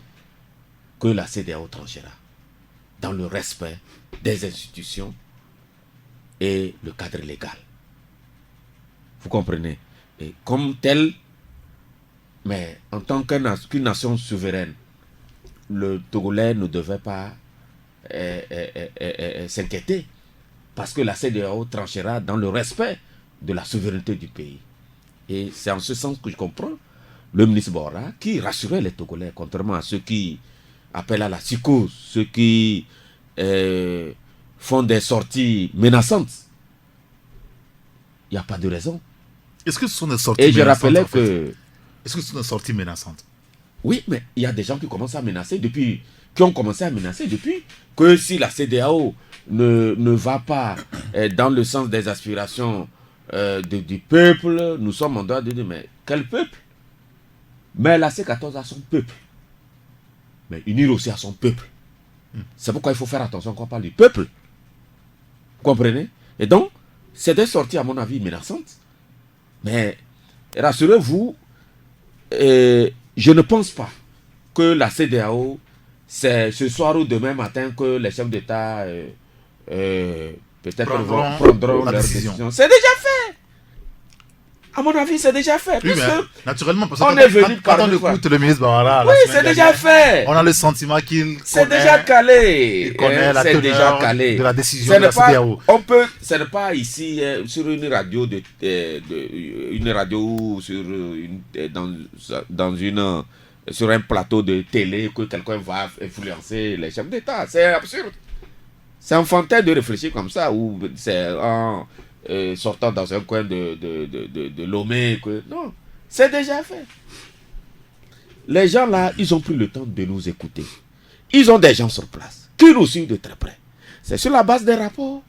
que la CEDEAO tranchera, dans le respect des institutions et le cadre légal. Vous comprenez? Et comme tel, mais en tant qu'une nation souveraine, le Togolais ne devait pas s'inquiéter, parce que la CEDEAO tranchera dans le respect de la souveraineté du pays. Et c'est en ce sens que je comprends le ministre Bawara qui rassurait les Togolais, contrairement à ceux qui appellent à la psychose, ceux qui font des sorties menaçantes. Il n'y a pas de raison. Est-ce que ce sont des sorties menaçantes? Et je rappelais que... Est-ce que ce sont des sorties menaçantes? Oui, mais il y a des gens qui commencent à menacer depuis, qui ont commencé à menacer depuis que si la CEDEAO ne va pas dans le sens des aspirations du peuple, nous sommes en droit de dire, mais quel peuple? Mais la C14 a son peuple. Mais UNIR aussi a son peuple. C'est pourquoi il faut faire attention quand on parle du peuple. Vous comprenez? Et donc, c'est des sorties, à mon avis, menaçantes. Mais rassurez-vous, je ne pense pas que la CEDEAO, c'est ce soir ou demain matin que les chefs d'État peut-être prendront leur décision. C'est déjà fait. À mon avis, c'est déjà fait. Oui, naturellement, parce que quand on écoute le ministre Bawara, oui, c'est déjà fait. On a le sentiment qu'il c'est déjà calé. Il connaît la teneur déjà calé de la décision de la CEDEAO. Ce n'est pas ici sur une radio ou sur un plateau de télé que quelqu'un va influencer les chefs d'État. C'est absurde. C'est enfantin de réfléchir comme ça, ou c'est en sortant dans un coin de Lomé. Non, c'est déjà fait. Les gens là, ils ont pris le temps de nous écouter. Ils ont des gens sur place qui nous suivent de très près. C'est sur la base des rapports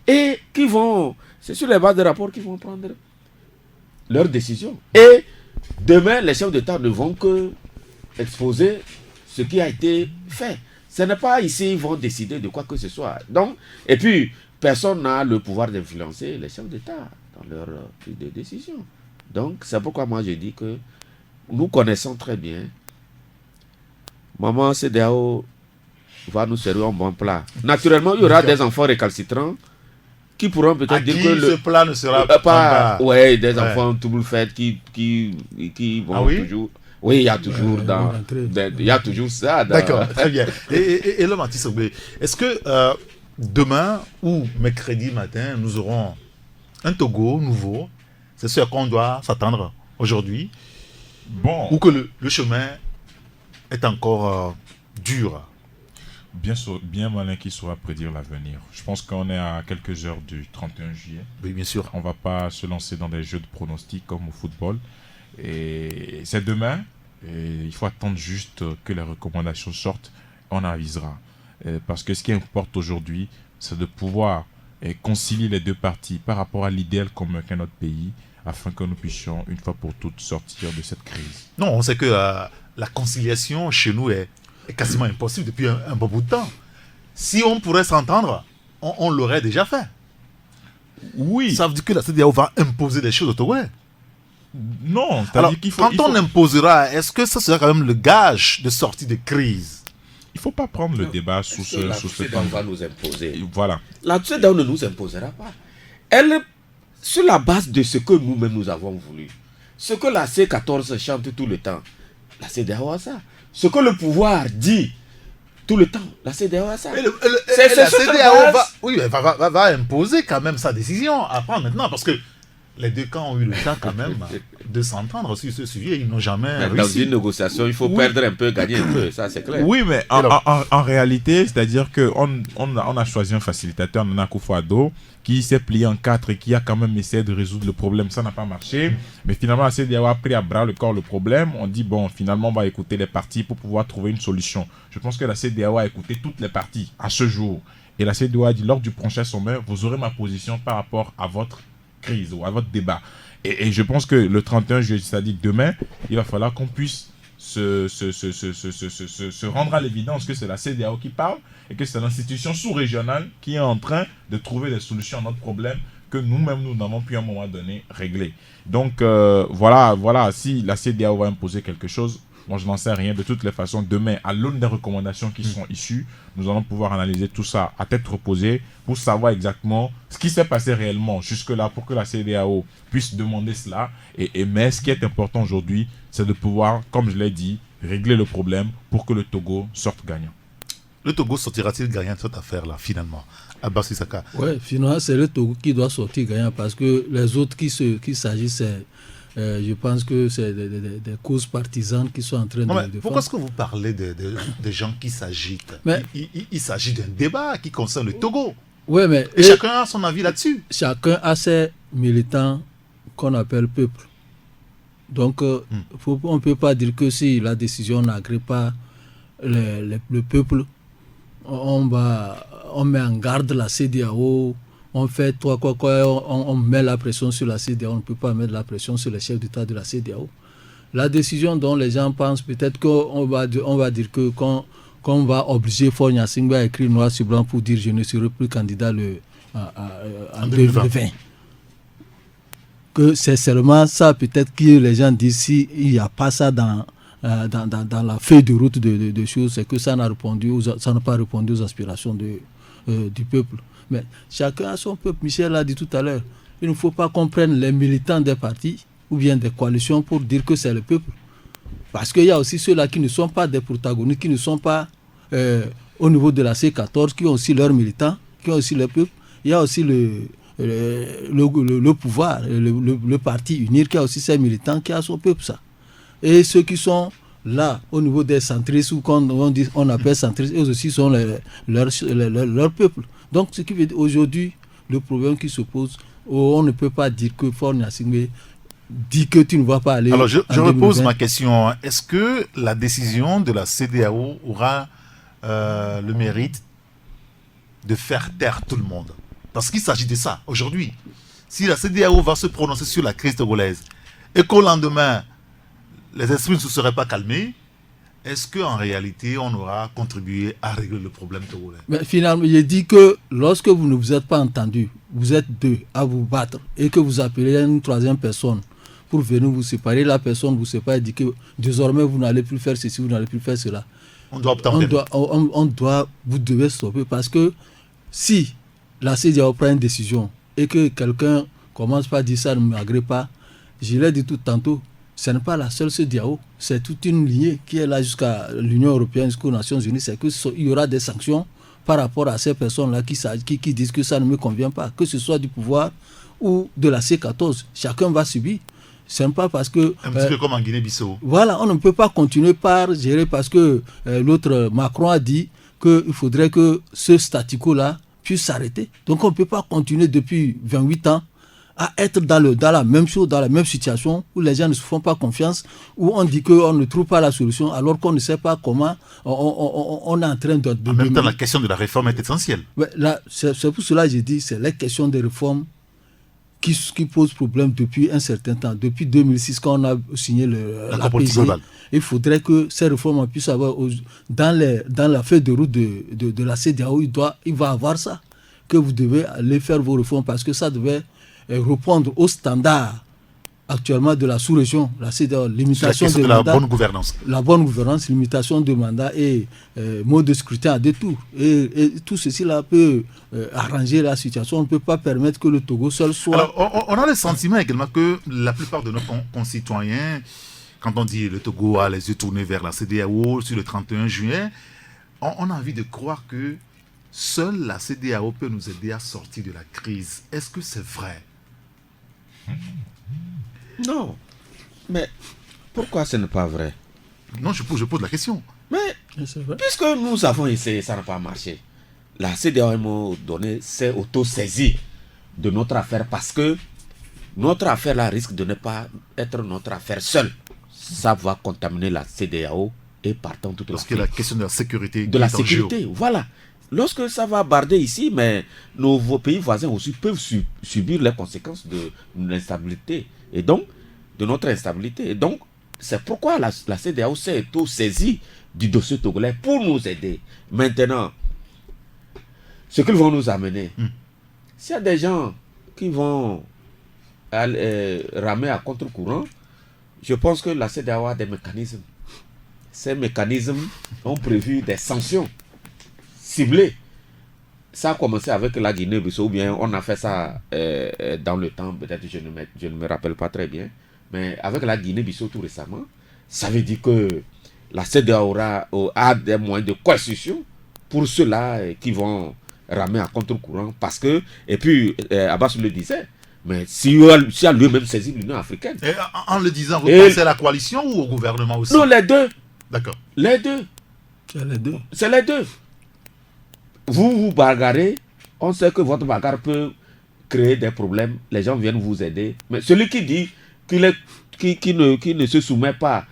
c'est sur les bases des rapports qu'ils vont prendre leurs décisions. Et demain, les chefs d'État ne vont que exposer ce qui a été fait. Ce n'est pas ici ils vont décider de quoi que ce soit. Donc, et puis, personne n'a le pouvoir d'influencer les chefs d'État dans leur prise de décision. Donc, c'est pourquoi moi je dis que nous connaissons très bien. Maman CEDEAO va nous servir un bon plat. Naturellement, il y aura des enfants récalcitrants qui pourront peut-être dire que ce plat ne sera pas. Oui, des enfants tout le fait qui vont toujours. Oui, il y a toujours il y a toujours ça. D'accord, très bien. Et là, Mathis Ogbe, est-ce que demain ou mercredi matin, nous aurons un Togo nouveau? C'est ce à quoi on doit s'attendre aujourd'hui. Bon. Ou que le chemin est encore dur? Bien malin qui saura prédire l'avenir. Je pense qu'on est à quelques heures du 31 juillet. Oui, bien sûr. On ne va pas se lancer dans des jeux de pronostics comme au football. Et c'est demain. Et il faut attendre juste que les recommandations sortent. On avisera. Parce que ce qui importe aujourd'hui, c'est de pouvoir concilier les deux parties par rapport à l'idéal commun qu'est notre pays, afin que nous puissions, une fois pour toutes, sortir de cette crise. Non, on sait que la conciliation chez nous est quasiment impossible depuis un bon bout de temps. Si on pourrait s'entendre, on l'aurait déjà fait. Oui. Ça veut dire que la CEDEAO va imposer des choses aux Togolais. Non, alors qu'il faut, quand on imposera, est-ce que ça sera quand même le gage de sortie de crise? Il ne faut pas prendre le débat sous ce CEDEAO va nous imposer. Voilà. La CEDEAO ne nous imposera pas. Elle, sur la base de ce que nous-mêmes nous avons voulu, ce que la C14 chante tout le temps, la CEDEAO a ça. Ce que le pouvoir dit tout le temps, la CEDEAO a ça. La CEDEAO va imposer quand même sa décision à prendre maintenant, parce que les deux camps ont eu le temps quand même de s'entendre sur ce sujet. Ils n'ont jamais réussi. Dans une négociation, il faut perdre un peu, gagner un peu, ça c'est clair. Oui, mais en réalité, c'est-à-dire qu'on a choisi un facilitateur, Nana Akufo-Addo, qui s'est plié en quatre et qui a quand même essayé de résoudre le problème. Ça n'a pas marché. Mais finalement, la CEDEAO a pris à bras le corps le problème. On dit, bon, finalement, on va écouter les parties pour pouvoir trouver une solution. Je pense que la CEDEAO a écouté toutes les parties à ce jour. Et la CEDEAO a dit, lors du prochain sommet, vous aurez ma position par rapport à votre crise ou à votre débat. Et je pense que le 31 juillet, c'est-à-dire demain, il va falloir qu'on puisse se rendre à l'évidence que c'est la CEDEAO qui parle et que c'est l'institution sous-régionale qui est en train de trouver des solutions à notre problème que nous-mêmes, nous n'avons pu à un moment donné régler. Donc, voilà, si la CEDEAO va imposer quelque chose, moi je n'en sais rien. De toutes les façons, demain, à l'aune des recommandations qui sont issues, nous allons pouvoir analyser tout ça à tête reposée pour savoir exactement ce qui s'est passé réellement jusque-là pour que la CEDEAO puisse demander cela. Mais ce qui est important aujourd'hui, c'est de pouvoir, comme je l'ai dit, régler le problème pour que le Togo sorte gagnant. Le Togo sortira-t-il gagnant de cette affaire-là, finalement? Abbas Issaka. Oui, finalement, c'est le Togo qui doit sortir gagnant parce que les autres qui s'agissent, je pense que c'est des causes partisanes qui sont en train de pourquoi est-ce que vous parlez des gens qui s'agitent? Il s'agit d'un débat qui concerne le Togo. Ouais, mais et chacun a son avis là-dessus. Chacun a ses militants qu'on appelle peuple. Donc, on ne peut pas dire que si la décision n'agrée pas le peuple, on met en garde la CEDEAO. On fait on met la pression sur la CEDEAO. On ne peut pas mettre la pression sur les chefs d'État de la CEDEAO. La décision dont les gens pensent, peut-être qu'on va dire qu'on va obliger Faure Gnassingbé à écrire noir sur blanc pour dire je ne serai plus candidat en 2020. Que c'est seulement ça peut-être que les gens disent s'il n'y a pas ça dans la feuille de route de choses, c'est que ça n'a pas répondu aux aspirations du peuple. Mais chacun a son peuple. Michel l'a dit tout à l'heure. Il ne faut pas qu'on prenne les militants des partis ou bien des coalitions pour dire que c'est le peuple. Parce qu'il y a aussi ceux-là qui ne sont pas des protagonistes, qui ne sont pas au niveau de la C14, qui ont aussi leurs militants, qui ont aussi le peuple. Il y a aussi le pouvoir, le parti UNIR, qui a aussi ses militants, qui a son peuple, ça. Et ceux qui sont là, au niveau des centristes, ou on appelle centristes, eux aussi sont leur peuple. Donc, ce qui veut dire aujourd'hui, le problème qui se pose, on ne peut pas dire que Faure Gnassingbé dit que tu ne vas pas aller. Alors, je repose ma question. Est-ce que la décision de la CEDEAO aura le mérite de faire taire tout le monde? Parce qu'il s'agit de ça aujourd'hui. Si la CEDEAO va se prononcer sur la crise togolaise et qu'au lendemain, les esprits ne se seraient pas calmés, est-ce qu'en réalité, on aura contribué à régler le problème togolais? Mais finalement, il dit que lorsque vous ne vous êtes pas entendus, vous êtes deux à vous battre et que vous appelez une troisième personne pour venir vous séparer, la personne vous sépare et dit que désormais vous n'allez plus faire ceci, vous n'allez plus faire cela. Vous devez stopper parce que si la CEDEAO prend une décision et que quelqu'un commence par dire ça ne m'agrée pas, je l'ai dit tout tantôt, ce n'est pas la seule CEDEAO, c'est toute une lignée qui est là jusqu'à l'Union européenne, jusqu'aux Nations Unies, c'est qu'il y aura des sanctions par rapport à ces personnes-là qui disent que ça ne me convient pas, que ce soit du pouvoir ou de la C14, chacun va subir. Ce n'est pas parce que... Un petit peu comme en Guinée-Bissau. Voilà, on ne peut pas continuer par gérer parce que l'autre, Macron, a dit qu'il faudrait que ce statu quo-là puisse s'arrêter. Donc on ne peut pas continuer depuis 28 ans à être dans la même chose, dans la même situation où les gens ne se font pas confiance, où on dit qu'on ne trouve pas la solution alors qu'on ne sait pas comment on est en train de... En même temps, la question de la réforme est essentielle. Ouais, là, c'est pour cela que j'ai dit c'est la question des réformes qui pose problème depuis un certain temps. Depuis 2006, quand on a signé la politique globale. Il faudrait que ces réformes puissent avoir dans la feuille de route de la CEDEAO, il va avoir ça, que vous devez aller faire vos réformes parce que ça devait répondre aux standards actuellement de la sous-région, la CEDEAO, limitation de la bonne gouvernance. La bonne gouvernance, limitation de mandat et mode de scrutin à deux tours. Et tout ceci là peut arranger la situation. On ne peut pas permettre que le Togo seul soit... Alors, on a le sentiment également que la plupart de nos concitoyens, quand on dit le Togo a les yeux tournés vers la CEDEAO sur le 31 juillet, on a envie de croire que seule la CEDEAO peut nous aider à sortir de la crise. Est-ce que c'est vrai? Non. Mais pourquoi ce n'est pas vrai? Non, je pose la question. Mais puisque nous avons essayé, ça n'a pas marché. La CEDEAO, à un moment donné, s'est auto-saisie de notre affaire parce que notre affaire là risque de ne pas être notre affaire seule. Ça va contaminer la CEDEAO et partant toute Parce que la question de la sécurité. De la sécurité, voilà. Lorsque ça va barder ici, mais nos pays voisins aussi peuvent subir les conséquences de l'instabilité et donc de notre instabilité. Et donc, c'est pourquoi la CEDEAO s'est saisie du dossier togolais pour nous aider. Maintenant, ce qu'ils vont nous amener, s'il y a des gens qui vont ramer à contre-courant, je pense que la CEDEAO a des mécanismes. Ces mécanismes ont prévu des sanctions ciblé. Ça a commencé avec la Guinée-Bissau, ou bien on a fait ça dans le temps, peut-être je ne me rappelle pas très bien, mais avec la Guinée-Bissau tout récemment, ça veut dire que la CEDEAO a des moyens de coercition pour ceux-là qui vont ramer à contre-courant, parce que, et puis Abbas le disait, mais si a lui-même saisi l'Union africaine. Et en le disant, vous pensez à la coalition ou au gouvernement aussi? Non, les deux. D'accord. Les deux. C'est les deux. C'est les deux. Vous bagarrez, on sait que votre bagarre peut créer des problèmes, les gens viennent vous aider. Mais celui qui dit qui ne se soumet pas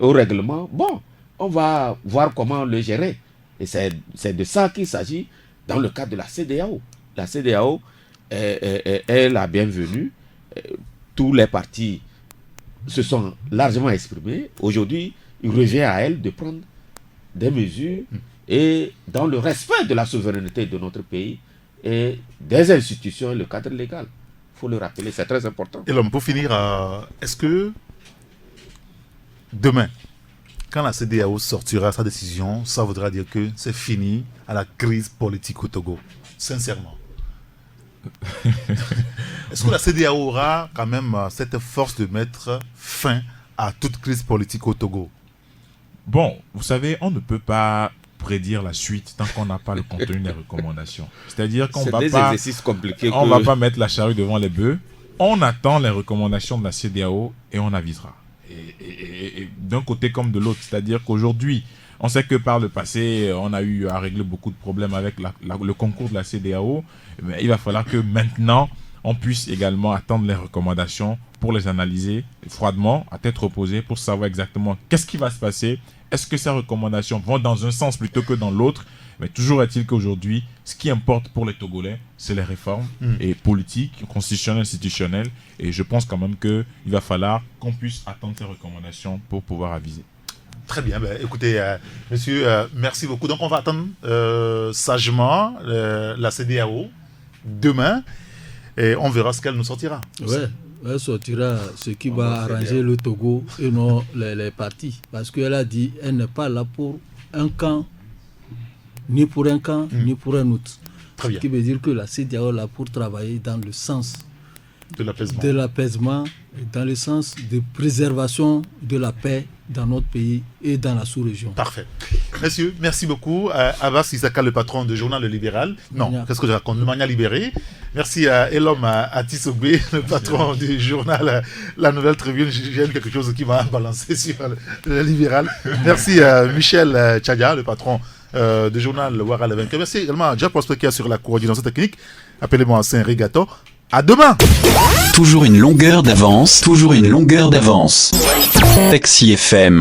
au règlement, bon, on va voir comment le gérer. Et c'est de ça qu'il s'agit dans le cadre de la CEDEAO. La CEDEAO est la bienvenue. Tous les partis se sont largement exprimés. Aujourd'hui, il revient à elle de prendre des mesures et dans le respect de la souveraineté de notre pays et des institutions et le cadre légal. Il faut le rappeler, c'est très important. Et là, pour finir, est-ce que demain, quand la CEDEAO sortira sa décision, ça voudra dire que c'est fini à la crise politique au Togo? Sincèrement. Est-ce que la CEDEAO aura quand même cette force de mettre fin à toute crise politique au Togo? Bon, vous savez, on ne peut pas prédire la suite tant qu'on n'a pas le contenu des recommandations. C'est-à-dire qu'on va pas mettre la charrue devant les bœufs. On attend les recommandations de la CEDEAO et on avisera. Et d'un côté comme de l'autre. C'est-à-dire qu'aujourd'hui, on sait que par le passé, on a eu à régler beaucoup de problèmes avec le concours de la CEDEAO. Mais il va falloir que maintenant, on puisse également attendre les recommandations pour les analyser froidement, à tête reposée, pour savoir exactement qu'est-ce qui va se passer. Est-ce que ces recommandations vont dans un sens plutôt que dans l'autre? Mais toujours est-il qu'aujourd'hui, ce qui importe pour les Togolais, c'est les réformes et politiques, constitutionnelles, institutionnelles. Et je pense quand même qu'il va falloir qu'on puisse attendre ces recommandations pour pouvoir aviser. Très bien. Ben, écoutez, monsieur, merci beaucoup. Donc, on va attendre sagement la CEDEAO demain et on verra ce qu'elle nous sortira. Ouais. Elle sortira ce qui va arranger le Togo et non les partis. Parce qu'elle a dit qu'elle n'est pas là pour un camp, ni pour un camp, ni pour un autre. Très bien. Ce qui veut dire que la CEDEAO est là pour travailler dans le sens de l'apaisement, dans le sens de préservation de la paix dans notre pays et dans la sous-région. Parfait. Messieurs, merci beaucoup. Abbas Isaka, le patron du journal Le Libéral. Non, qu'est-ce que je raconte? Le Mania Libéré. Merci à Elom Atisogbe, le patron du journal La Nouvelle Tribune. J'ai quelque chose qui m'a balancé sur Le Libéral. Merci à Michel Tchadia, le patron du journal Ouara le Vainqueur. Merci également à Jeff Prosper qui est sur la coordination technique. Appelez-moi Saint-Régato. À demain. Toujours une longueur d'avance. Toujours une longueur d'avance. Taxi FM.